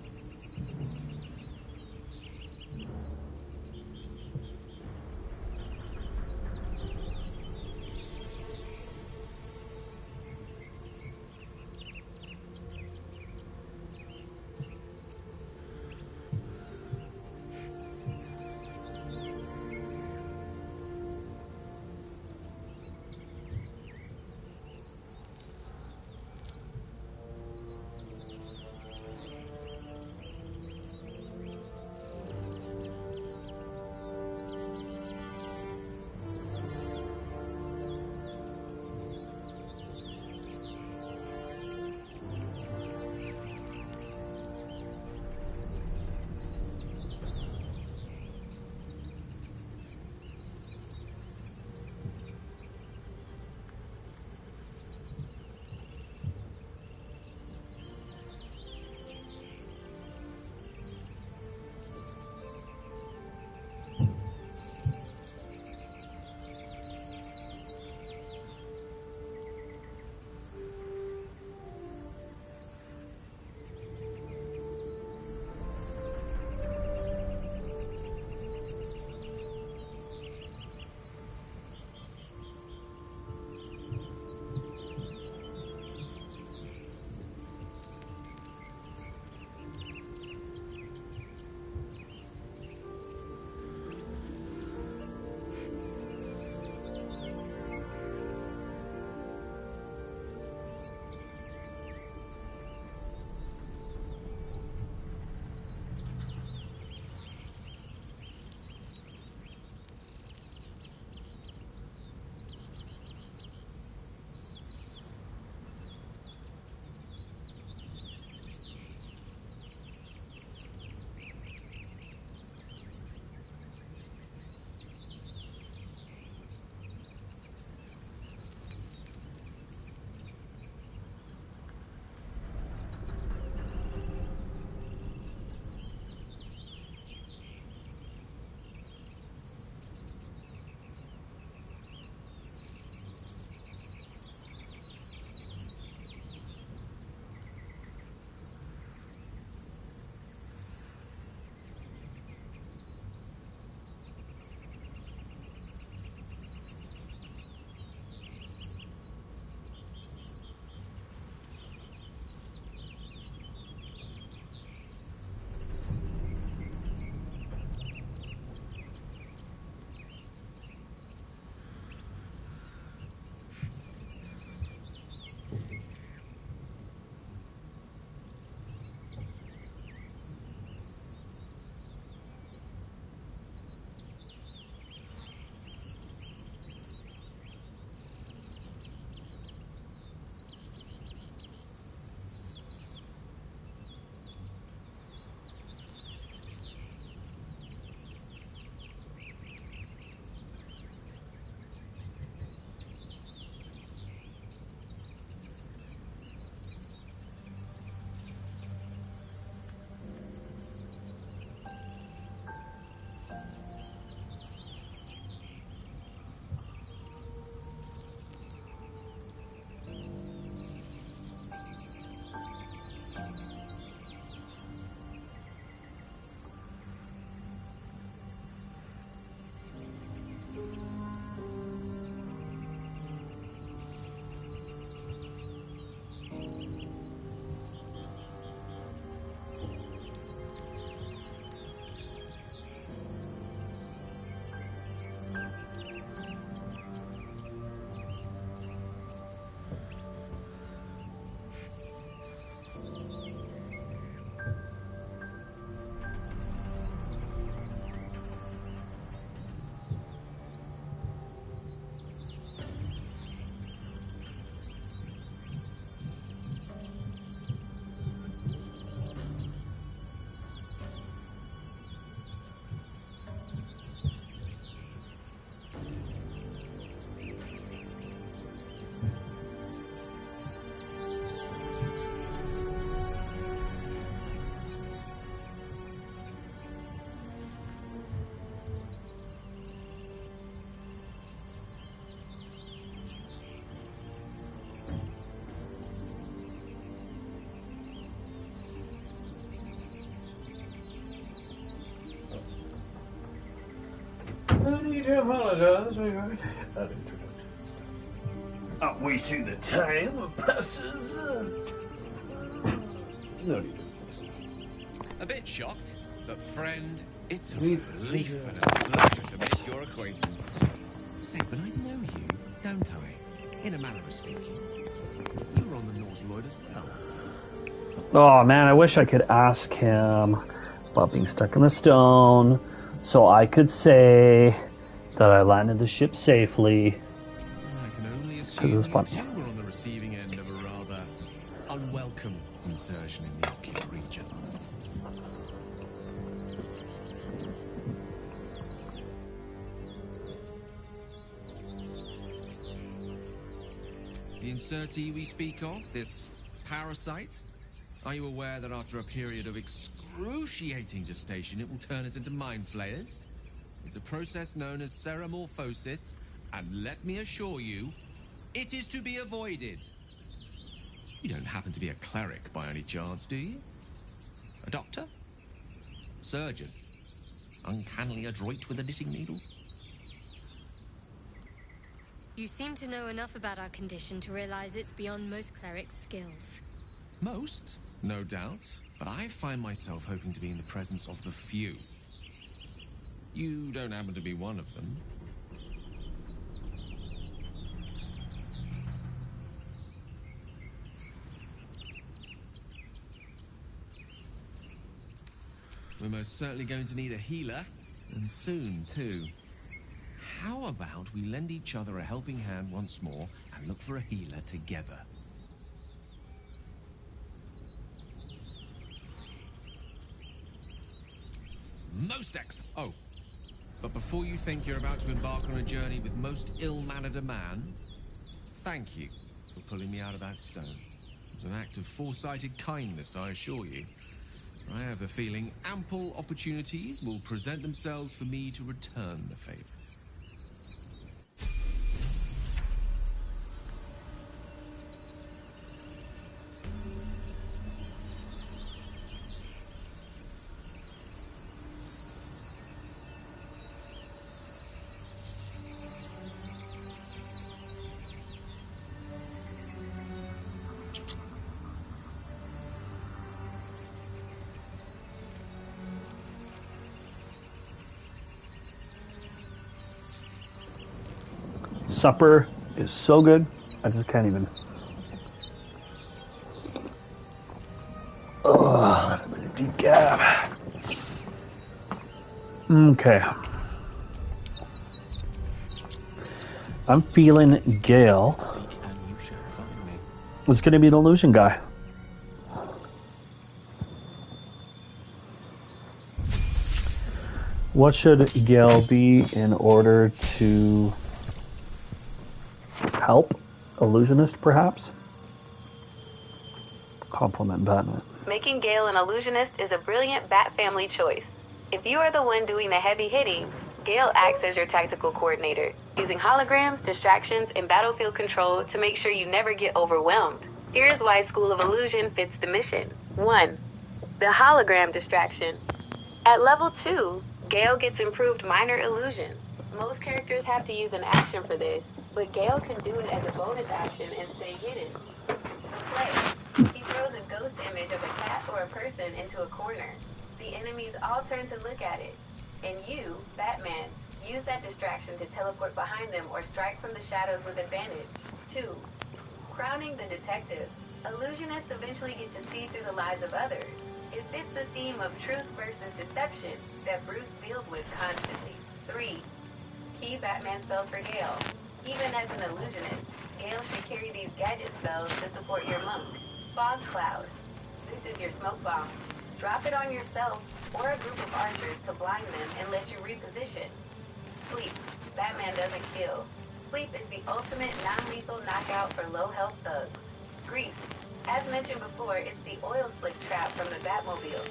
apologize for your introduction. Not wasting the time of passes. No need. A bit shocked, but friend, it's a relief and a pleasure to make your acquaintance. Say, but I know you, don't I? In a manner of speaking. You were on the North Lloyd as well. Oh man, I wish I could ask him about being stuck in the stone so I could say that I landed the ship safely. I can only assume you funny. too were on the receiving end of a rather unwelcome insertion in the Occult region. The insertee we speak of, this parasite, are you aware that after a period of excruciating gestation, it will turn us into mind flayers? It's a process known as ceramorphosis, and let me assure you, it is to be avoided. You don't happen to be a cleric by any chance, do you? A doctor? Surgeon? Uncannily adroit with a knitting needle? You seem to know enough about our condition to realize it's beyond most clerics' skills. Most, no doubt, but I find myself hoping to be in the presence of the few. You don't happen to be one of them. We're most certainly going to need a healer, and soon, too. How about we lend each other a helping hand once more and look for a healer together? Most excellent. Oh, but before you think you're about to embark on a journey with most ill-mannered a man, thank you for pulling me out of that stone. It was an act of foresighted kindness, I assure you. For I have the feeling ample opportunities will present themselves for me to return the favor. Supper is so good, I just can't even. Ugh, deep gab. Okay. I'm feeling Gale is going to be an illusion guy. What should Gale be in order to help? Illusionist, perhaps? Compliment Batman. Making Gale an illusionist is a brilliant Bat family choice. If you are the one doing the heavy hitting, Gale acts as your tactical coordinator, using holograms, distractions, and battlefield control to make sure you never get overwhelmed. Here's why School of Illusion fits the mission. 1. The hologram distraction. At level 2, Gale gets improved minor illusion. Most characters have to use an action for this, but Gale can do it as a bonus action and stay hidden. Play. He throws a ghost image of a cat or a person into a corner. The enemies all turn to look at it. And you, Batman, use that distraction to teleport behind them or strike from the shadows with advantage. 2. Crowning the detective. Illusionists eventually get to see through the lives of others. It fits the theme of truth versus deception that Bruce deals with constantly. 3. Key Batman spells for Gale. Even as an illusionist, Gale should carry these gadget spells to support your monk. Fog Cloud. This is your smoke bomb. Drop it on yourself or a group of archers to blind them and let you reposition. Sleep. Batman doesn't kill. Sleep is the ultimate non-lethal knockout for low-health thugs. Grease. As mentioned before, it's the oil slick trap from the Batmobile.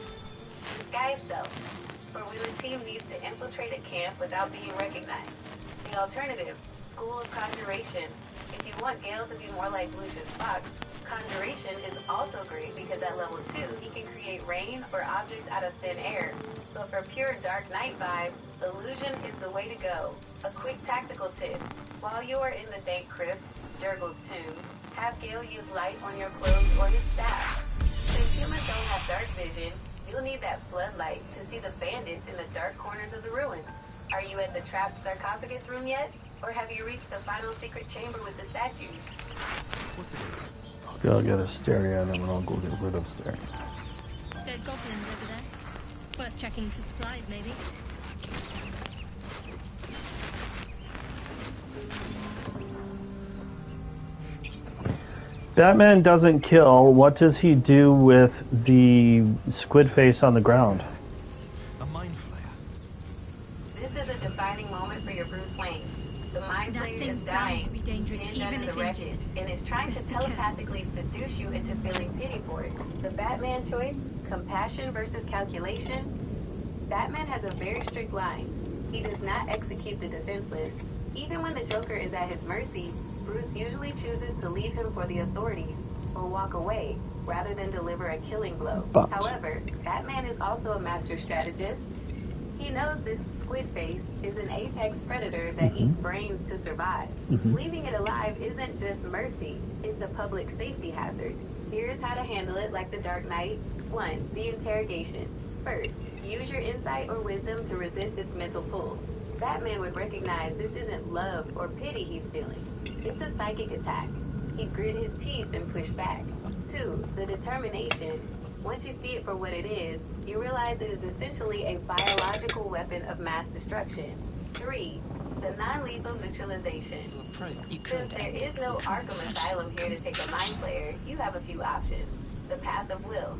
Disguise self. For when the team needs to infiltrate a camp without being recognized. The alternative. School of Conjuration. If you want Gale to be more like Lucius Fox, Conjuration is also great because at level 2, he can create rain or objects out of thin air. So for pure Dark Knight vibe, Illusion is the way to go. A quick tactical tip. While you are in the dank crypt, Jurgle's tomb, have Gale use light on your clothes or his staff. Since humans don't have dark vision, you'll need that floodlight to see the bandits in the dark corners of the ruins. Are you at the trapped sarcophagus room yet? Or have you reached the final secret chamber with the statues? What's it? Okay, I'll get a stereo and then I'll go get rid of stereo. Dead goblins over there. Worth checking for supplies, maybe. Batman doesn't kill. What does he do with the squid face on the ground? A mind flayer. This is a defining moment for your Bruce Wayne. The Mind That Flayer is thing's dying, bound to be dangerous, pinned even under if the wreckage, injured. and is trying to Best be careful. telepathically seduce you into feeling pity for it. The Batman choice, compassion versus calculation. Batman has a very strict line. He does not execute the defenseless. Even when the Joker is at his mercy, Bruce usually chooses to leave him for the authorities, or walk away, rather than deliver a killing blow. But- However, Batman is also a master strategist. He knows this squid face is an apex predator that eats brains to survive. Leaving it alive isn't just mercy, it's a public safety hazard. Here's how to handle it like the Dark Knight. 1. The interrogation. First, use your insight or wisdom to resist its mental pull. Batman would recognize this isn't love or pity he's feeling. It's a psychic attack. He'd grit his teeth and push back. 2. The determination. Once you see it for what it is, you realize it is essentially a biological weapon of mass destruction. 3. The non-lethal neutralization. You Since could there end is this no with Arkham compassion. Asylum here to take a mind flayer, you have a few options. The path of will.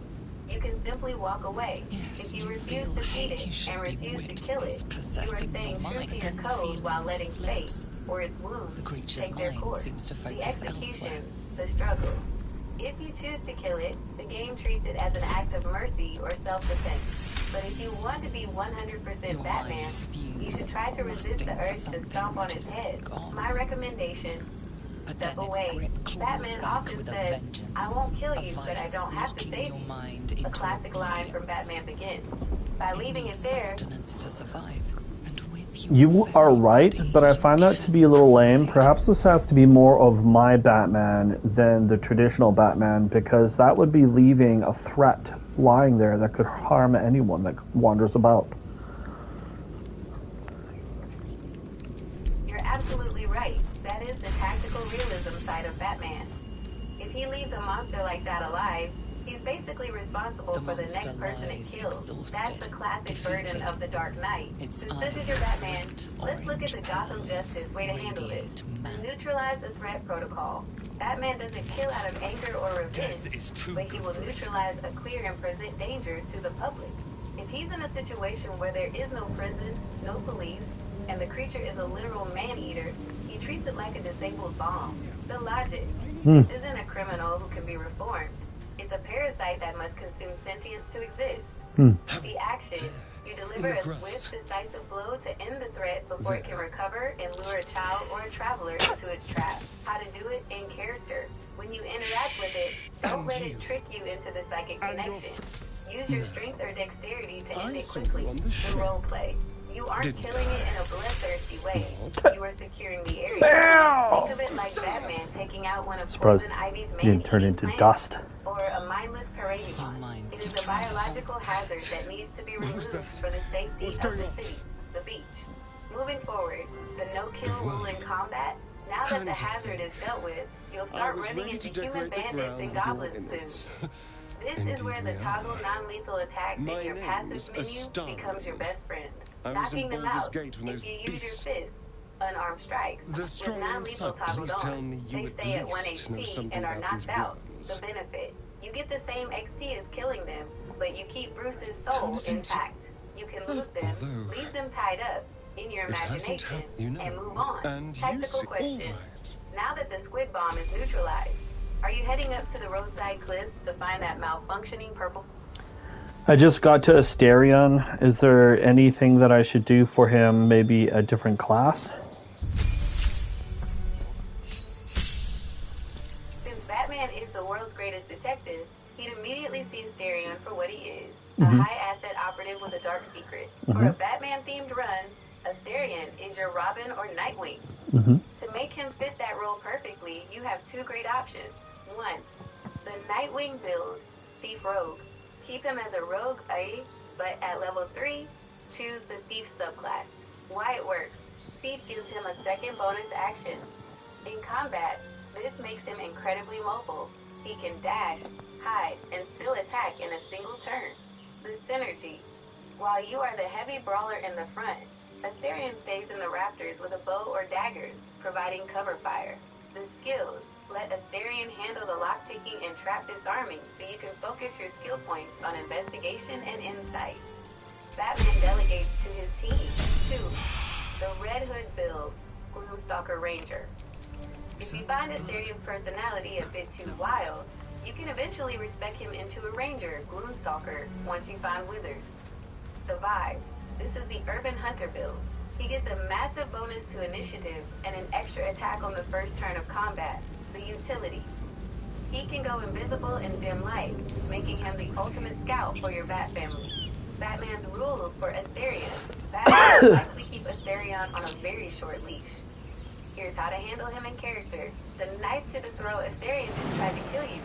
You can simply walk away. Yes, If you you refuse feel to feed like you it should and be refuse to whipped. kill It's it, you are possessing your staying true mind, to your then the code while feeling letting fate slips. or its wounds The creature's take their mind course. seems to The focus elsewhere. execution, the struggle. If you choose to kill it, the game treats it as an act of mercy or self-defense. But if you want to be 100% Your Batman, mind's you should views, try to resist the lusting for urge to something stomp on which its is head. gone. My recommendation, But then step its away. grip claws Batman back often with a says, vengeance. I won't kill A you, but I vice don't have to locking save your you. mind A into classic line from oblivion. Batman Begins. By It leaving it needs there, sustenance to survive. And with You your are very right, body, but I you find that to can be a little lame. provide. Perhaps this has to be more of my Batman than the traditional Batman, because that would be leaving a threat lying there that could harm anyone that wanders about. you're absolutely right. That is the tactical realism side of Batman. If he leaves a monster like that alive, he's basically responsible The for the monster next person it lies kills. That's the exhausted, classic burden defeated. of the Dark Knight. Its Since this is your eyes Batman, lit let's look at the orange Gotham pearls Justice way to handle this. radiate madness. Neutralize the threat protocol. Batman doesn't kill out of anger or revenge, Death is too but he good will for it. neutralize a clear and present danger to the public. If he's in a situation where there is no prison, no police, and the creature is a literal man-eater, he treats it like a disabled bomb. The logic. This isn't a criminal who can be reformed. It's a parasite that must consume sentience to exist. The action. You deliver a swift, decisive blow to end the threat before it can recover and lure a child or a traveler into its trap. How to do it in character. When you interact with it, don't let it trick you into the psychic connection. Use your strength or dexterity to end it quickly. The role play. You aren't killing it in a bloodthirsty way. You are securing the area. Think of it like Batman taking out one of Surprised Poison Ivy's he didn't turn man-eating into plants, dust. or a mindless Your parademon. mind It is can a try to biological hold hazard us. that needs to be What was removed that? for the safety What's of going the on? city, the beach. Moving forward, the no-kill rule in combat. Now that the hazard is dealt with, you'll I start was running ready to into human decorate the bandits ground and with your goblins innards. soon. This is where the Indeed we toggle are. non-lethal attacks My in your name's passive menu Astounding. becomes your best friend. I was Knocking in them Baulders out Gate when if those you use beasts- your fist. Unarmed strikes. The With strong non-lethal inside, toggled please tell on, me they you stay at at 1 least know HP something and are about these knocked out. weapons. The benefit. You get the same XP as killing them, but you keep Bruce's soul Thompson, intact. You can loot them, although leave them tied up in your it hasn't imagination, happened, you know. and move on. And you Tactical see, question. all right. Now that the squid bomb is neutralized, are you heading up to the roadside cliffs to find that malfunctioning purple? I just got to Asterion. Is there anything that I should do for him? Maybe a different class? Since Batman is the world's greatest detective, He'd immediately see Asterion for what he is, a high-asset operative with a dark secret. For a Batman-themed run, Asterion is your Robin or Nightwing. To make him fit that role perfectly, you have two great options. One, the Nightwing build, Thief Rogue. Keep him as a rogue A, but at level 3, choose the Thief subclass. Why it works. Thief gives him a second bonus action. In combat, this makes him incredibly mobile. He can dash, hide, and still attack in a single turn. The synergy. While you are the heavy brawler in the front, Asterion stays in the rafters with a bow or daggers, providing cover fire. The skills. Let Asterion handle the lockpicking and trap disarming so you can focus your skill points on investigation and insight. Batman delegates to his team. 2. The Red Hood build, Gloomstalker Ranger. If you find Asterian's personality a bit too wild, you can eventually respec him into a Ranger, Gloomstalker, once you find Wizards. The vibe. This is the Urban Hunter build. He gets a massive bonus to initiative and an extra attack on the first turn of combat, the utility. He can go invisible in dim light, making him the ultimate scout for your Bat family. Batman's rules for Asterion. Batman will likely keep Asterion on a very short leash. Here's how to handle him in character. The knife to the throat Asterion just tried to kill you.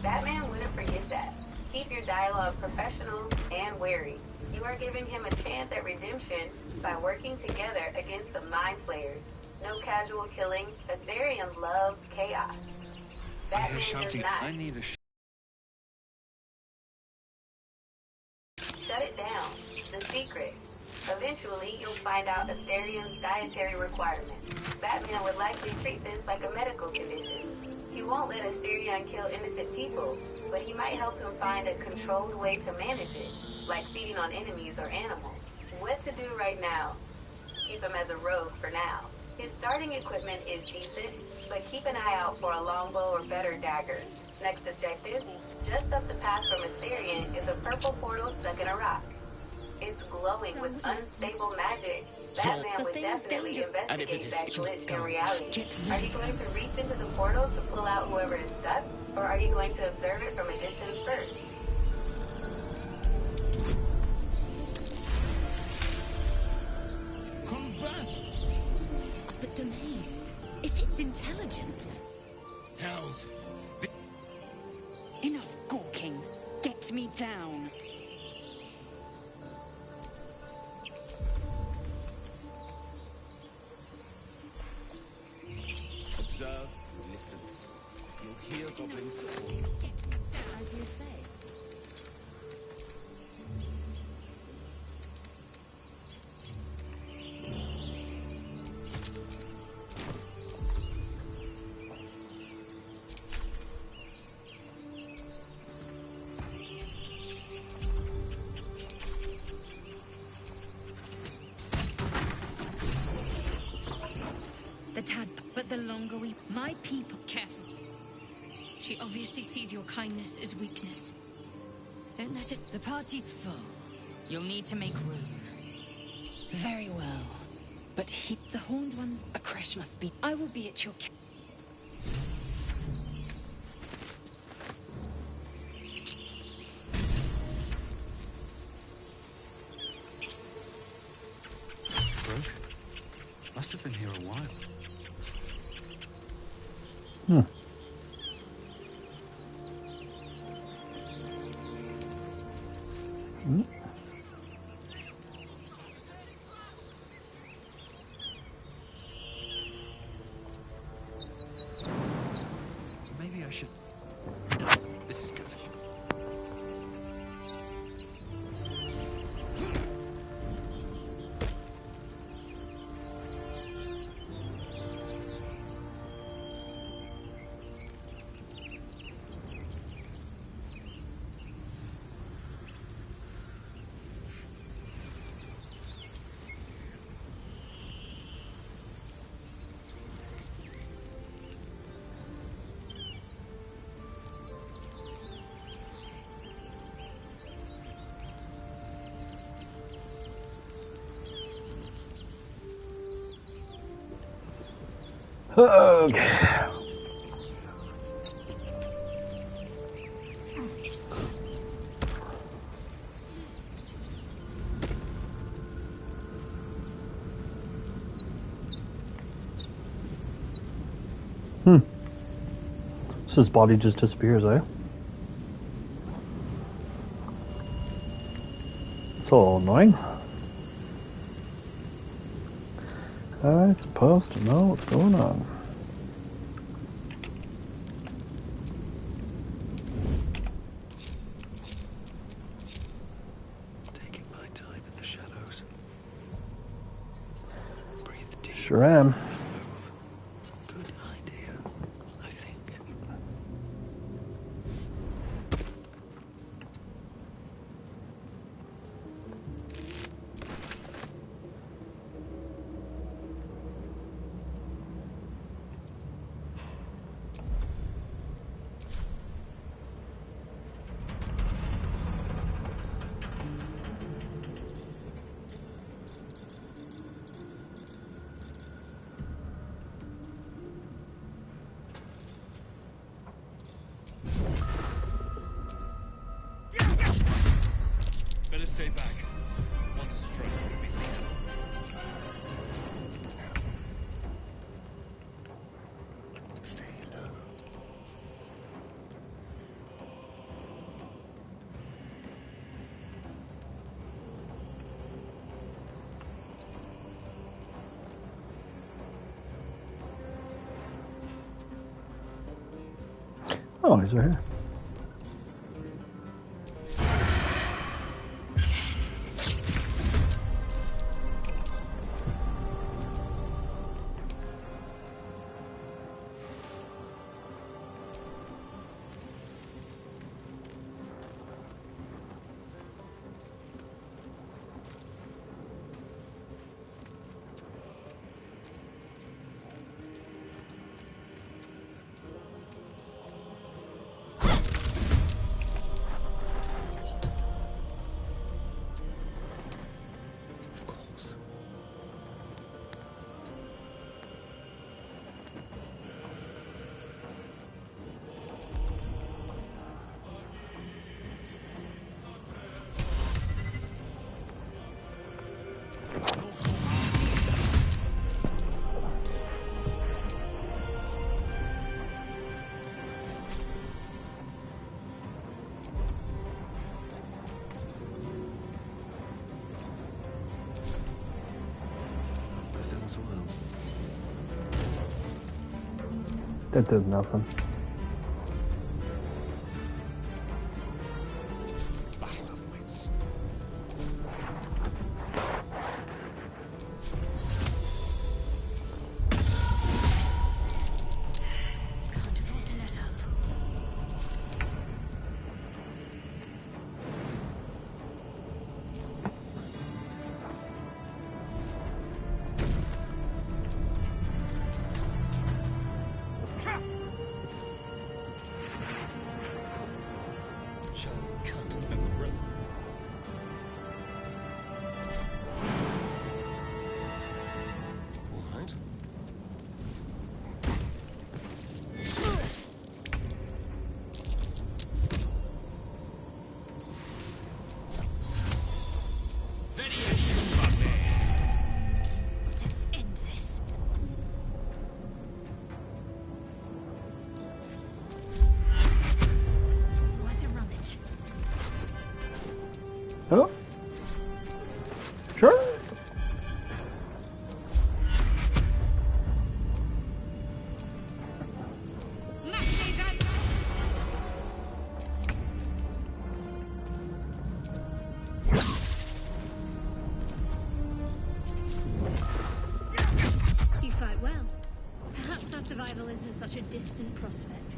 Batman wouldn't forget that. Keep your dialogue professional and wary. You are giving him a chance at redemption by working together against the Mind Flayers. No casual killing. Asterion loves chaos. Batman does not. I need a Shut it down. The secret. Eventually, you'll find out Asterian's dietary requirements. Batman would likely treat this like a medical condition. He won't let Asterion kill innocent people, but he might help him find a controlled way to manage it, like feeding on enemies or animals. What to do right now? Keep him as a rogue for now. His starting equipment is decent, but keep an eye out for a longbow or better dagger. Next objective, just up the path from Asterion is a purple portal stuck in a rock. It's glowing with unstable magic. Batman would definitely investigate that glitch in reality. Are you going to reach into the portal to pull out whoever is stuck, or are you going to observe it from a distance first? Converse! But Demise, if it's intelligent... Hells! Enough gawking. Get me down. Observe, listen. You'll hear goblins call. As you say. The tadpole, but the longer we... My people... Careful. She obviously sees your kindness as weakness. Don't let it... The party's full. You'll need to make room. Very well. But the horned ones... A crash must be... I will be at your... broken. Must have been here a while. Maybe I should... No, this is good. Okay. So his body just disappears, eh? So annoying. I'm supposed to know what's going on. Taking my time in the shadows. Breathe deep. Sure am. Move. Good idea, I think. Better stay back. One stroke would be lethal. Stay low. Oh, he's right here. Of course. With them as well. That did nothing. Battle of wits. Can't afford to let up. Shall we cut and run? All right. Let's end this. Worth a rummage. Oh. Sure. You fight well. Perhaps our survival isn't such a distant prospect.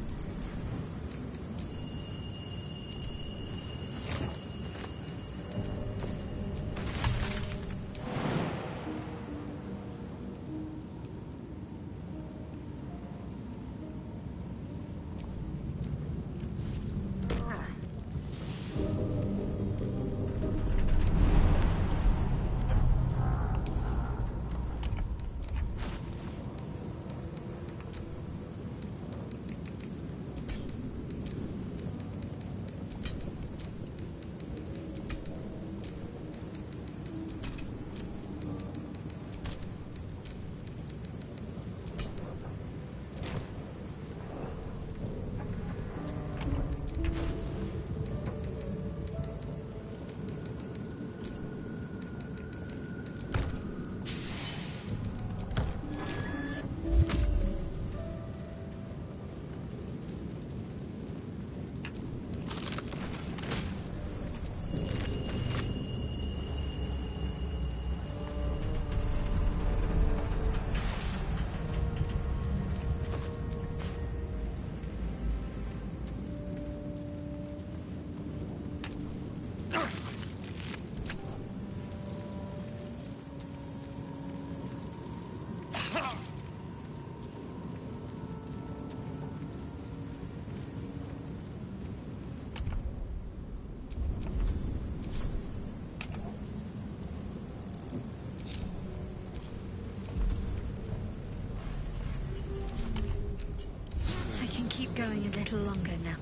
Going a little longer now.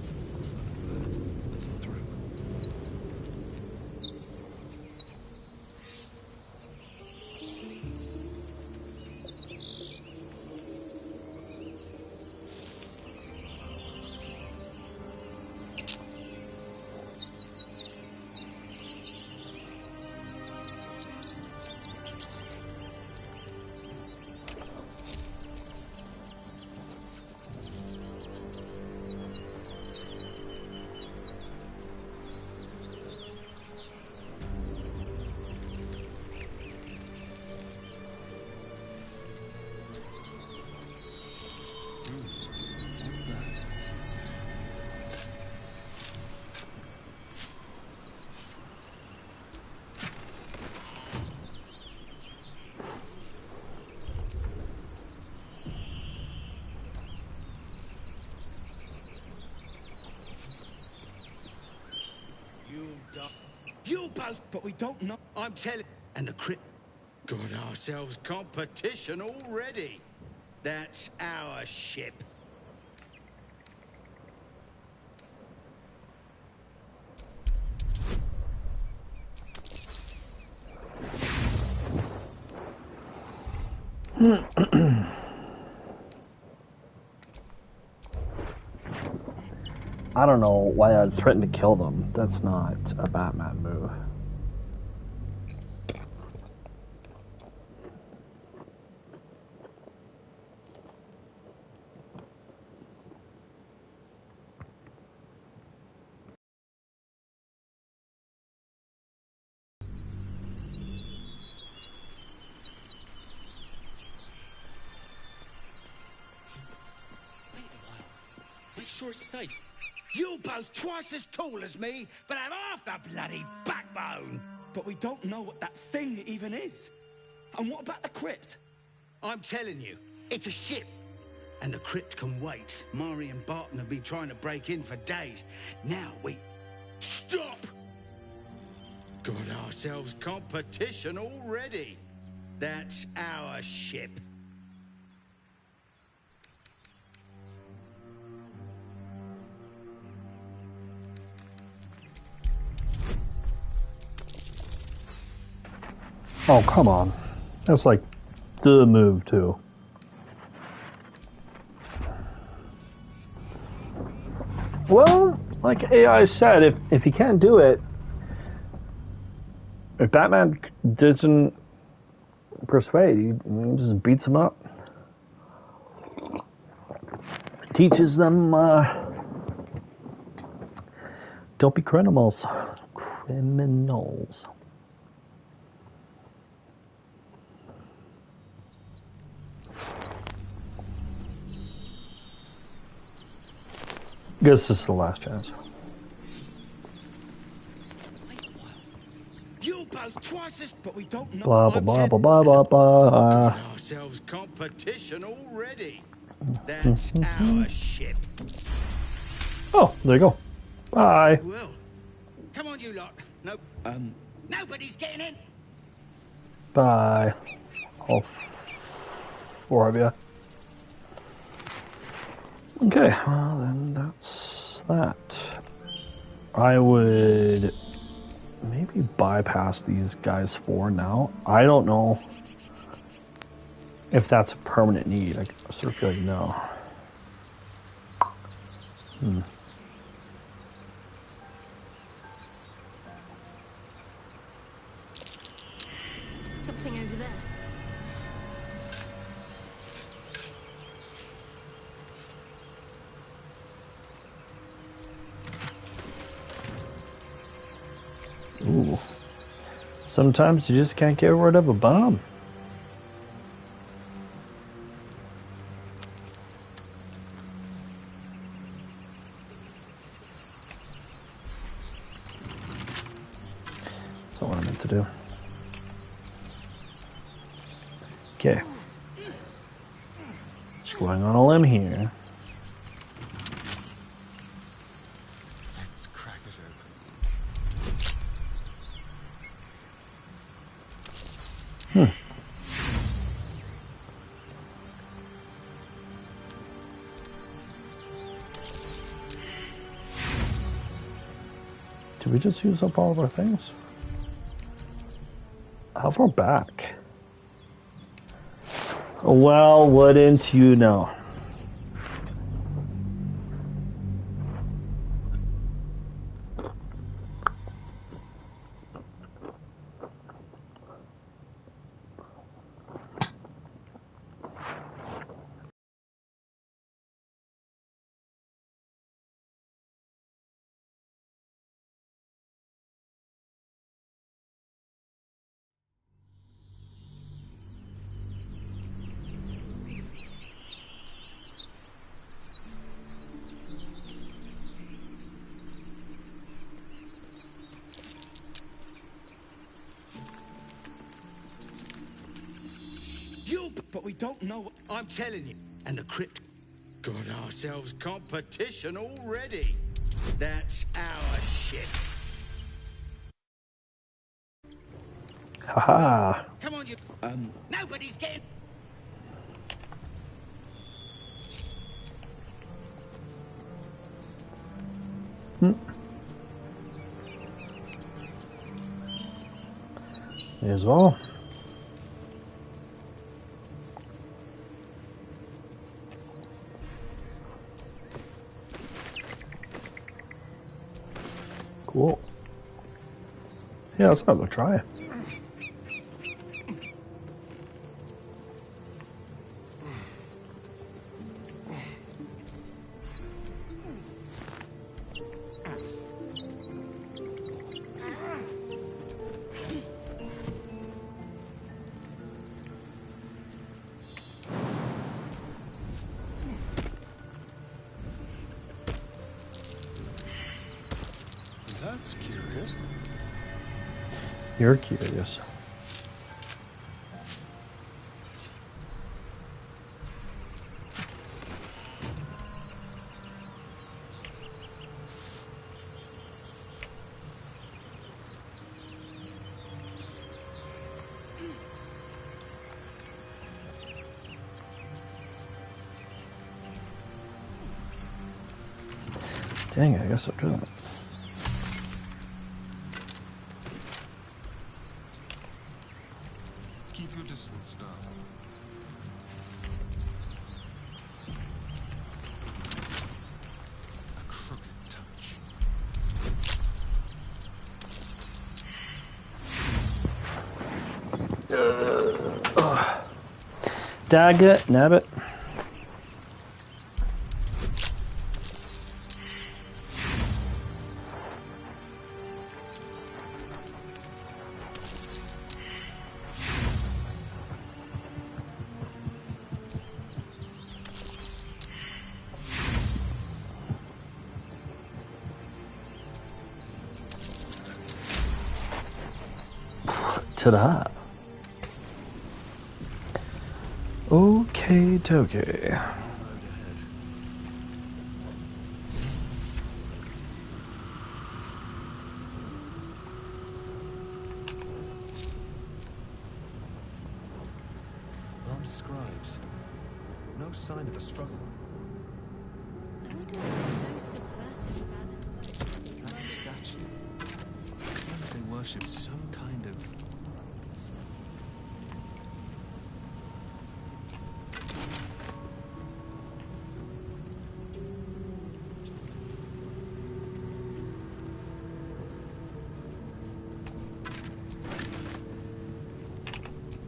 Through. What's that? You both, but we don't know. I'm telling. And the crypt. Got ourselves competition already. That's our ship. I don't know why I'd threaten to kill them. That's not a Batman move. Wait a while. Make sure it's safe. You both twice as tall as me, but have half the bloody backbone. But we don't know what that thing even is. And what about the crypt? I'm telling you, it's a ship. And the crypt can wait. Mari and Barton have been trying to break in for days. Now we... Stop! Got ourselves competition already. That's our ship. Oh, come on. That's like the move, too. Well, like AI said, if he can't do it, if Batman doesn't persuade, he just beats him up. Teaches them, don't be criminals. Criminals. Guess this is the last chance. You both twice as... But we don't know... Blah, blah, blah, blah, blah, blah, blah. Got ourselves competition already. That's our ship. Oh, there you go. Bye. Well, come on, you lot. No, nobody's getting in. Bye. All four of you. Okay, well then that's that. I would maybe bypass these guys for now. I don't know if that's a permanent need. I sort of feel like no. Something over there. Ooh. Sometimes you just can't get rid of a bomb. That's not what I meant to do. Okay. Just going on a limb here. Let's crack it open. Did we just use up all of our things? How far back? Well, wouldn't you know? But we don't know. I'm telling you. And the crypt got ourselves competition already. That's our shit. Haha. Come on, you. Nobody's getting. May as well. Cool. Yeah, let's go try it. That's curious. You're curious. Dang it, I guess I'm doing it. Keep your distance, darling. A crooked touch. Daggit, nabbit. Ta-da. Okay, dokie. Armed scribes. No sign of a struggle. I wonder what's so subversive about them. That statue. Seems they worshipped some kind of...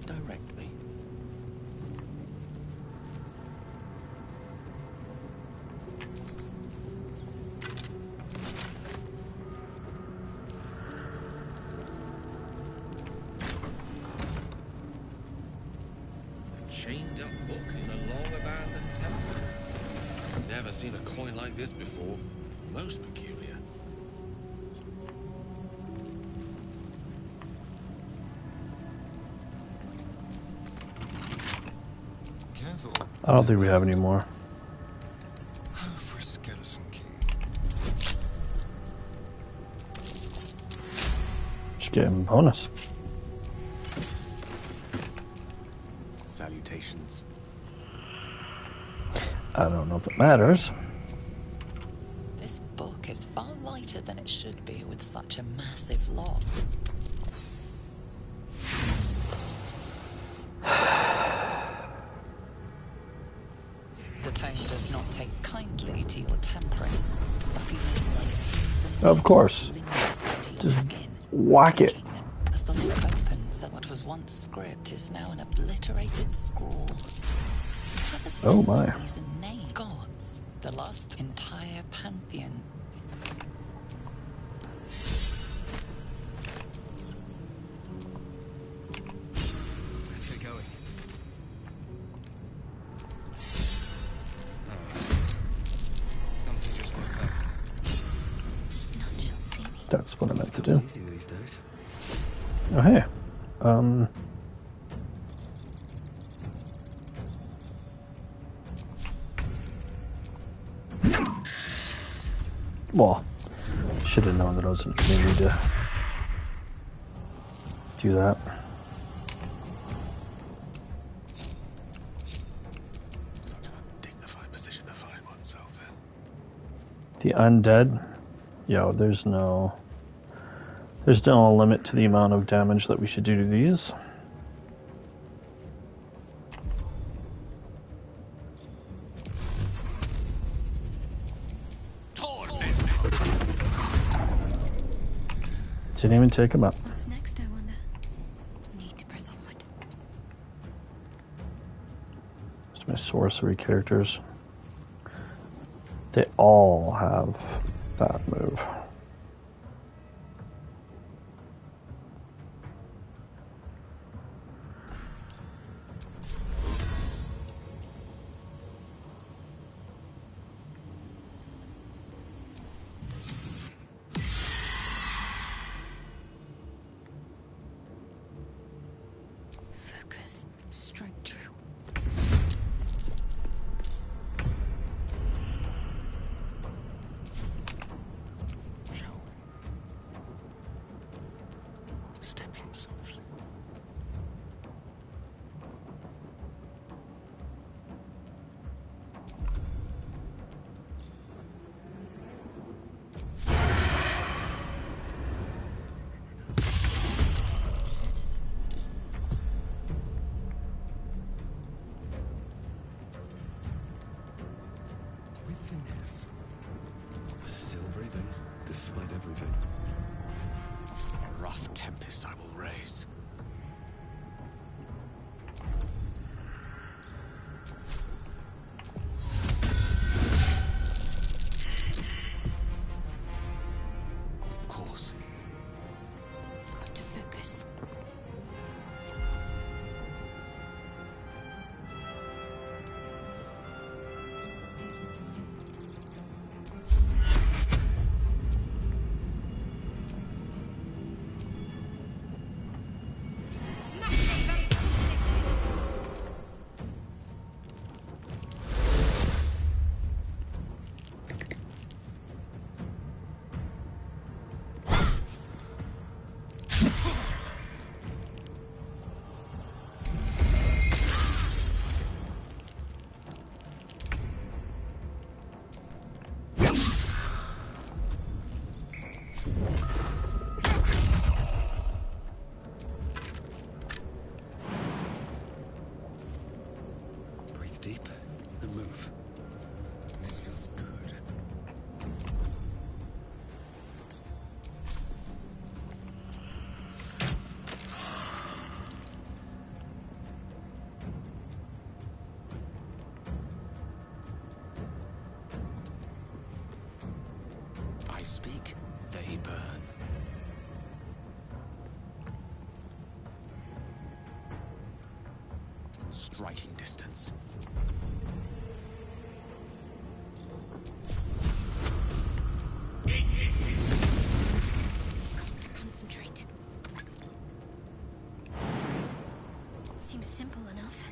Direct me. Chained up book in a long abandoned temple. Never seen a coin like this before. Most peculiar. Careful. I don't think we have any more. Oh, for a skeleton key. Just get him a bonus. Salutations. I don't know if it matters. This book is far lighter than it should be with such a massive lock. The tome does not take kindly to your tampering. A feeling like poison Of course. lingers under your Just skin. whack it. Pricking them as the lock opens, what was once script is now an obliterated scrawl. You have a sense Oh my. these are named gods, the last entire pantheon. Let's get going. Something just woke up. None shall see me. That's what I meant to do. Easy these days. Oh, hey. Well, should have known that I was going to need to do that. Such an undignified position to find oneself in. The undead, yo, there's no limit to the amount of damage that we should do to these. Didn't even take him up. What's next, I wonder? Need to press onward. Just my sorcery characters. They all have that move. Focus. Strike true. Stepping softly. With finesse. Still breathing, despite everything. A rough tempest I will raise. Of course. Got to focus. Breathe deep and move. This feels good. I speak, they burn. Striking distance. To concentrate. Seems simple enough.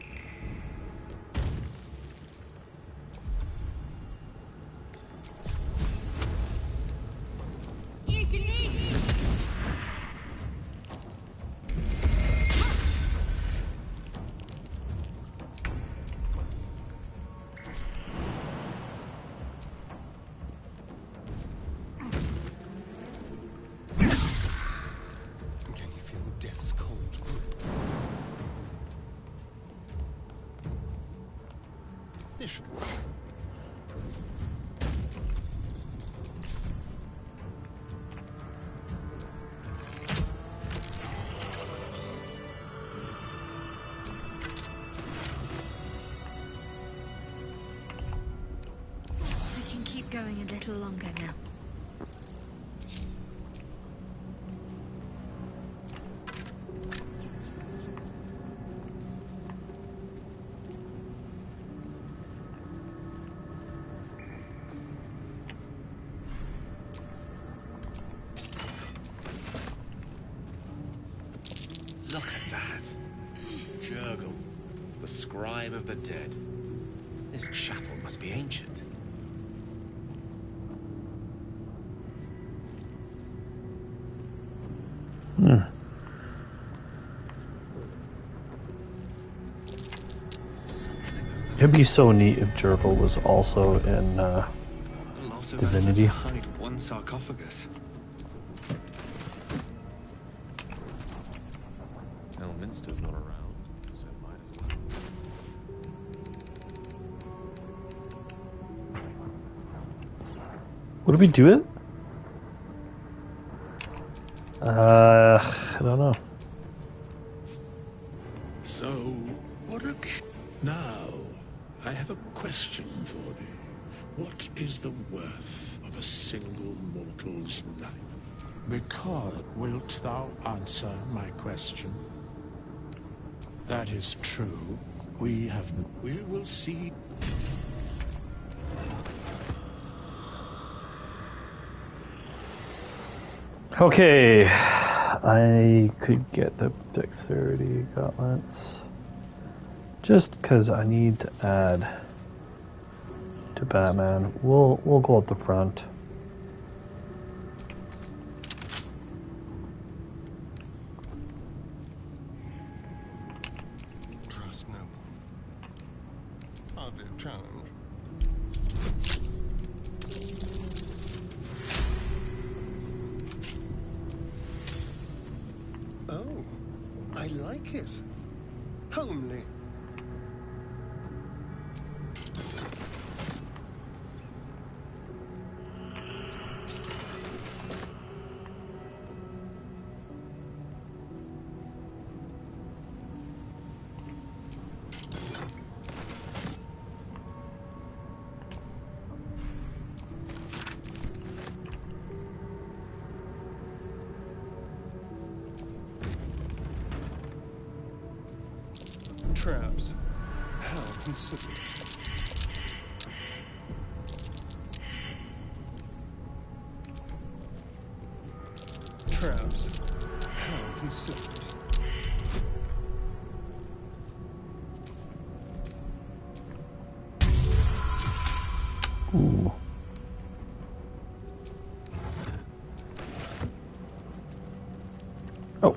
scribe of the dead. This chapel must be ancient. It'd be so neat if Jerkel was also in Divinity. Hide one sarcophagus. Elminster's not around, so might as well. Would we do it? I don't know. So, what a... Now, I have a question for thee. What is the worth of a single mortal's life? Because wilt thou answer my question? That is true. We will see. Okay, I could get the dexterity gauntlets just because I need to add to Batman. We'll go up the front. Trust no one. Hardly a challenge. Oh, I like it. Homely. Traps. How considerate. Traps. How considerate. Ooh. Oh.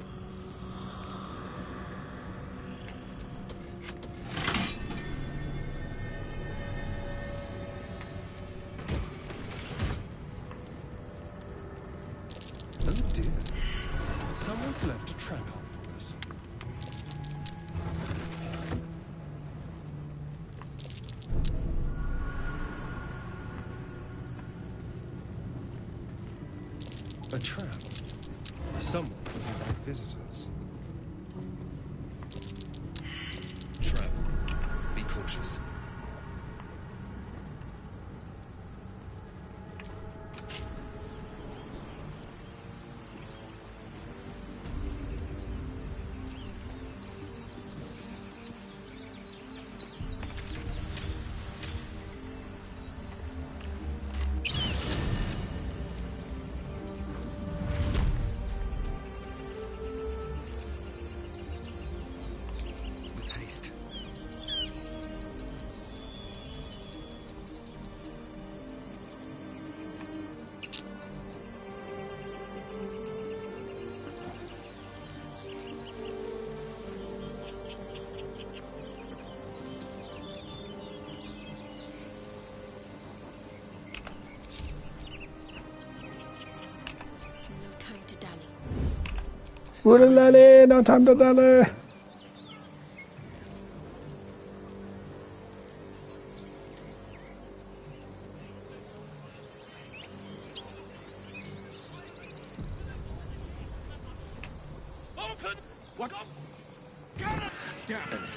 Oh dear. Someone's left a trap hole for us. A trap. Someone has invited visitors. Trap. Be cautious. With haste. No time to dally. Woodalali, no time to dally. Open! What? Got it! Down.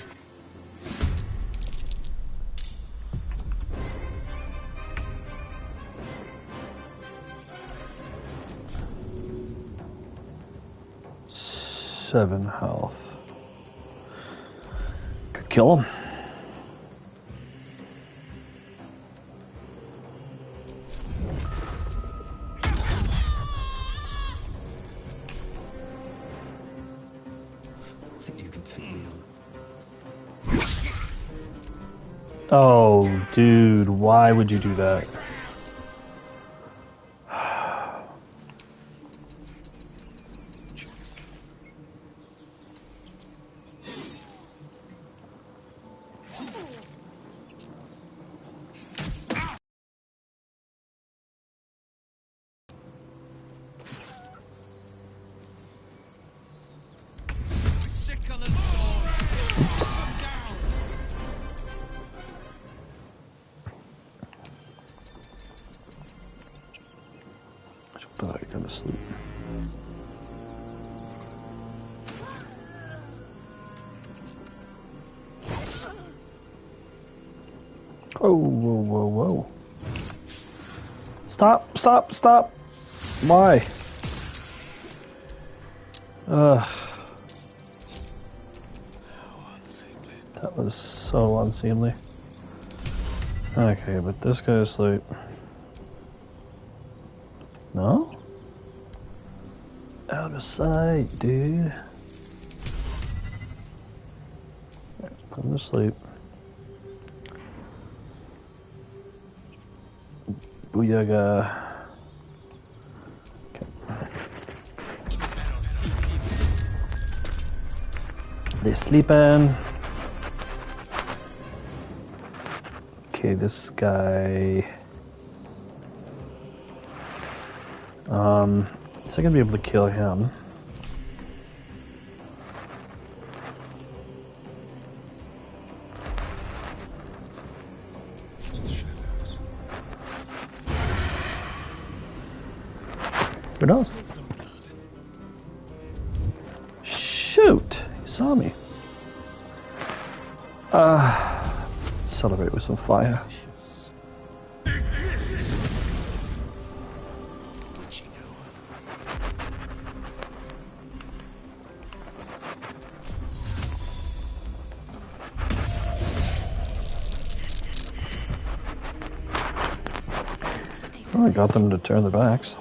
Seven health. Could kill him. Think you can take me on. Oh, dude, why would you do that? But I go to sleep. Oh, whoa, whoa, whoa. Stop, stop, stop! Why? Ugh. That was so unseemly. Okay, but this guy's asleep. No? Out of sight, dude. Put him to sleep. Booyaga. Okay. They're sleeping. Okay, this guy. Is I gonna be able to kill him? Who knows? Shoot! He saw me. Celebrate with some fire. Oh, I got them to turn their backs.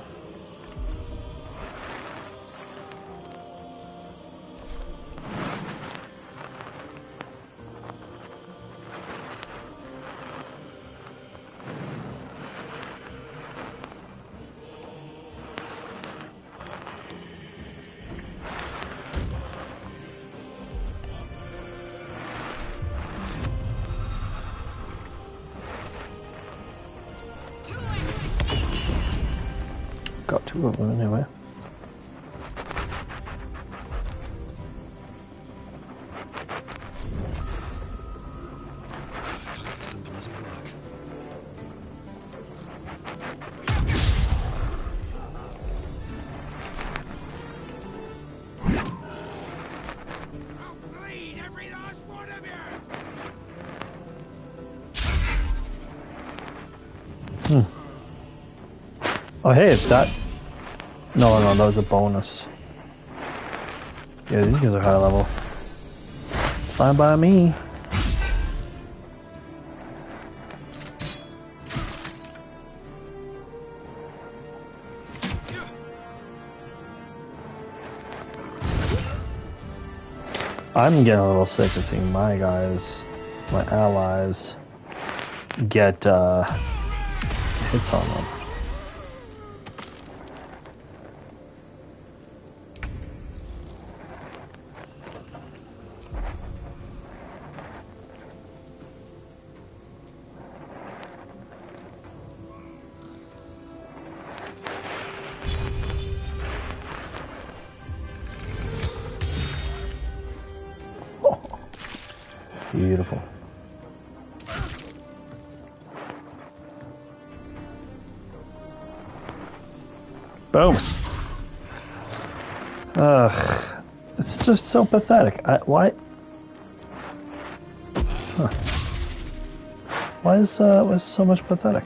Got two of them anyway. Oh hey, it's that. No, no, that was a bonus. Yeah, these guys are high level. It's fine by me. I'm getting a little sick of seeing my guys, my allies, get hits on them. Beautiful. Boom. Ugh. It's just so pathetic. Why? Huh. Why is so much pathetic?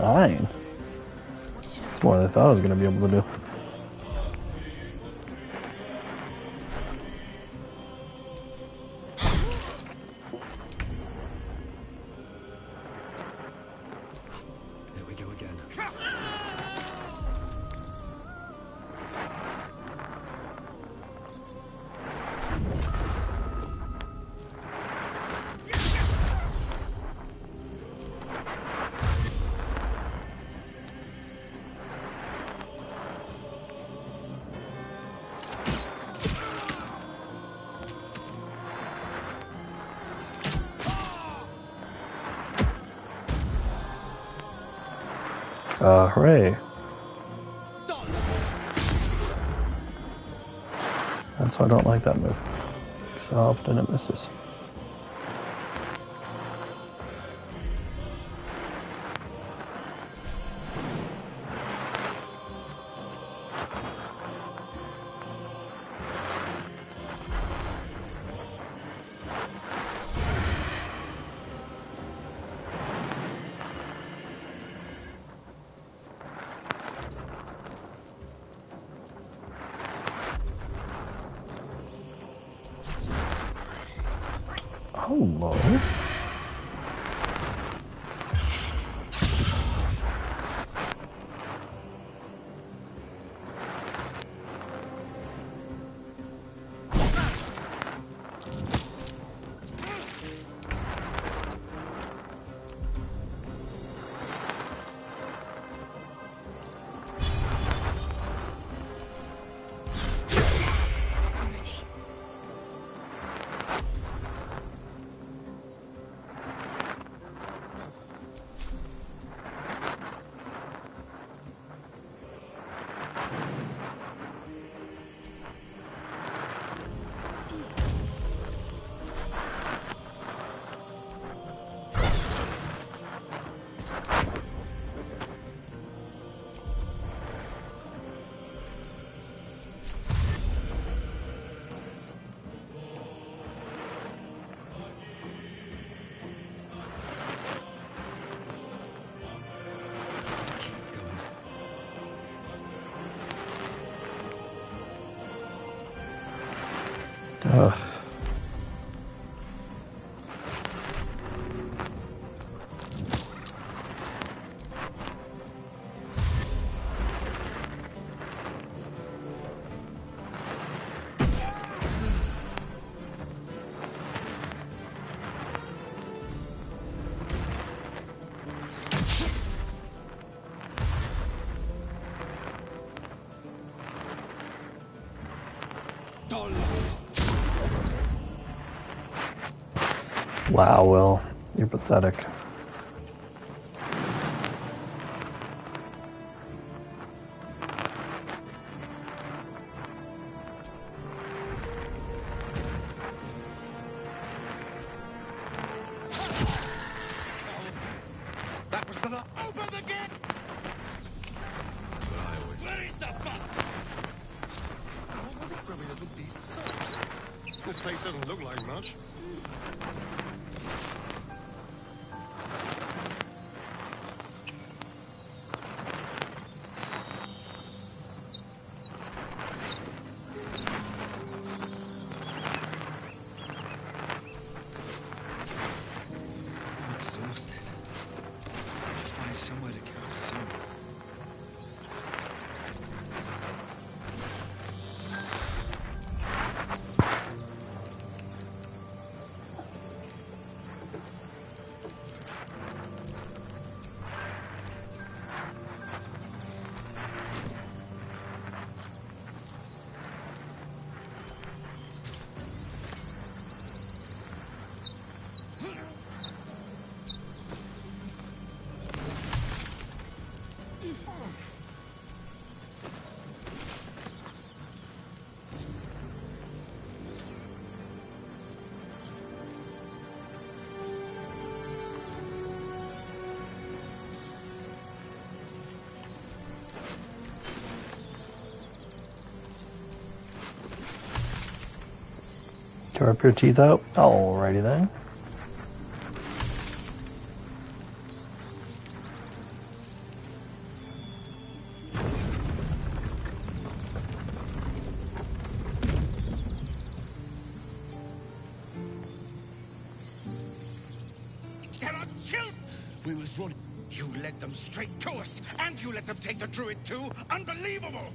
9. That's more than I thought I was going to be able to do. Here we go again. Hooray. That's why I don't like that move. So often it misses. Hello. Ugh. Wow, Will, you're pathetic. That was the lot. Open the gate! But I always... Where is the bastard? What were the grubby little beasts of? This place doesn't look like much. I'm exhausted. I'll find somewhere to get up soon. To rip your teeth out? Alrighty then. goblins run. You led them straight to us, and you let them take the druid too? Unbelievable!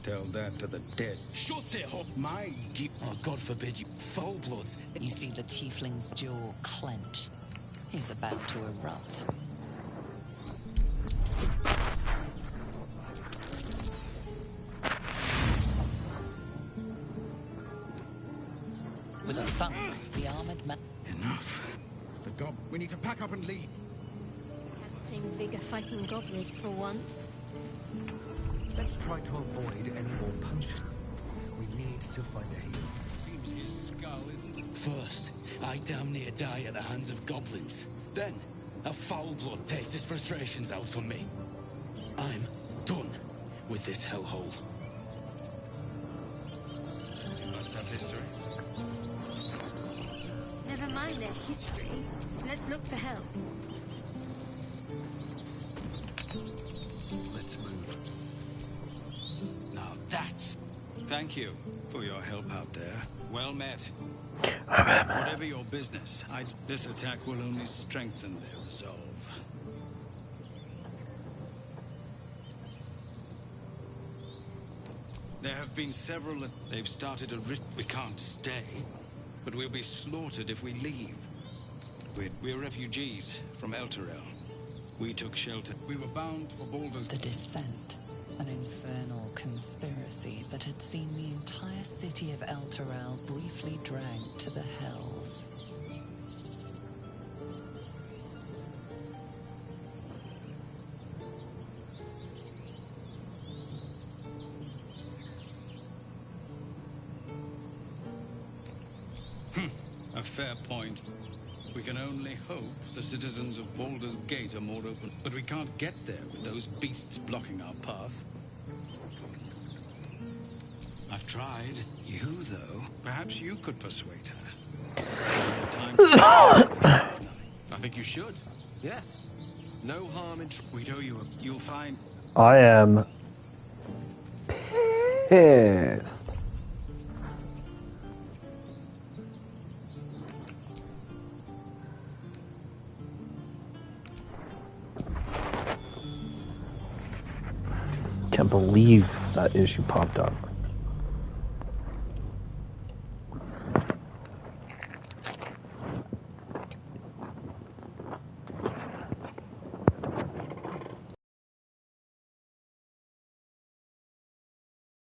Tell that to the dead. Shut it up! My dear... Oh, God forbid you... Foul bloods. You see the tiefling's jaw clench. He's about to erupt. With a thunk, the armored man... Enough. We need to pack up and leave. Had the same vigor fighting goblin for once. Let's try to avoid any more punching. We need to find a healer. Seems his skull isn't... First, I damn near die at the hands of goblins. Then, a foul blood takes his frustrations out on me. I'm done with this hellhole. You must have history. Never mind their history. Let's look for help. Let's move. Now that's... Thank you for your help out there. Well met. Whatever your business, this attack will only strengthen their resolve. There have been several... They've started a writ... We can't stay, but we'll be slaughtered if we leave. We're refugees from Elturel. We took shelter. We were bound for Baulders Gate. The Descent, an infernal conspiracy that had seen the entire city of Elturel briefly dragged to the hells. A fair point. We can only hope the citizens of Baulders Gate are more open. But we can't get there with those beasts blocking our path. I've tried. You, though. Perhaps you could persuade her. I think you should. Yes. No harm in... We'd owe you a... You'll find... I am pissed. Can't believe that issue popped up.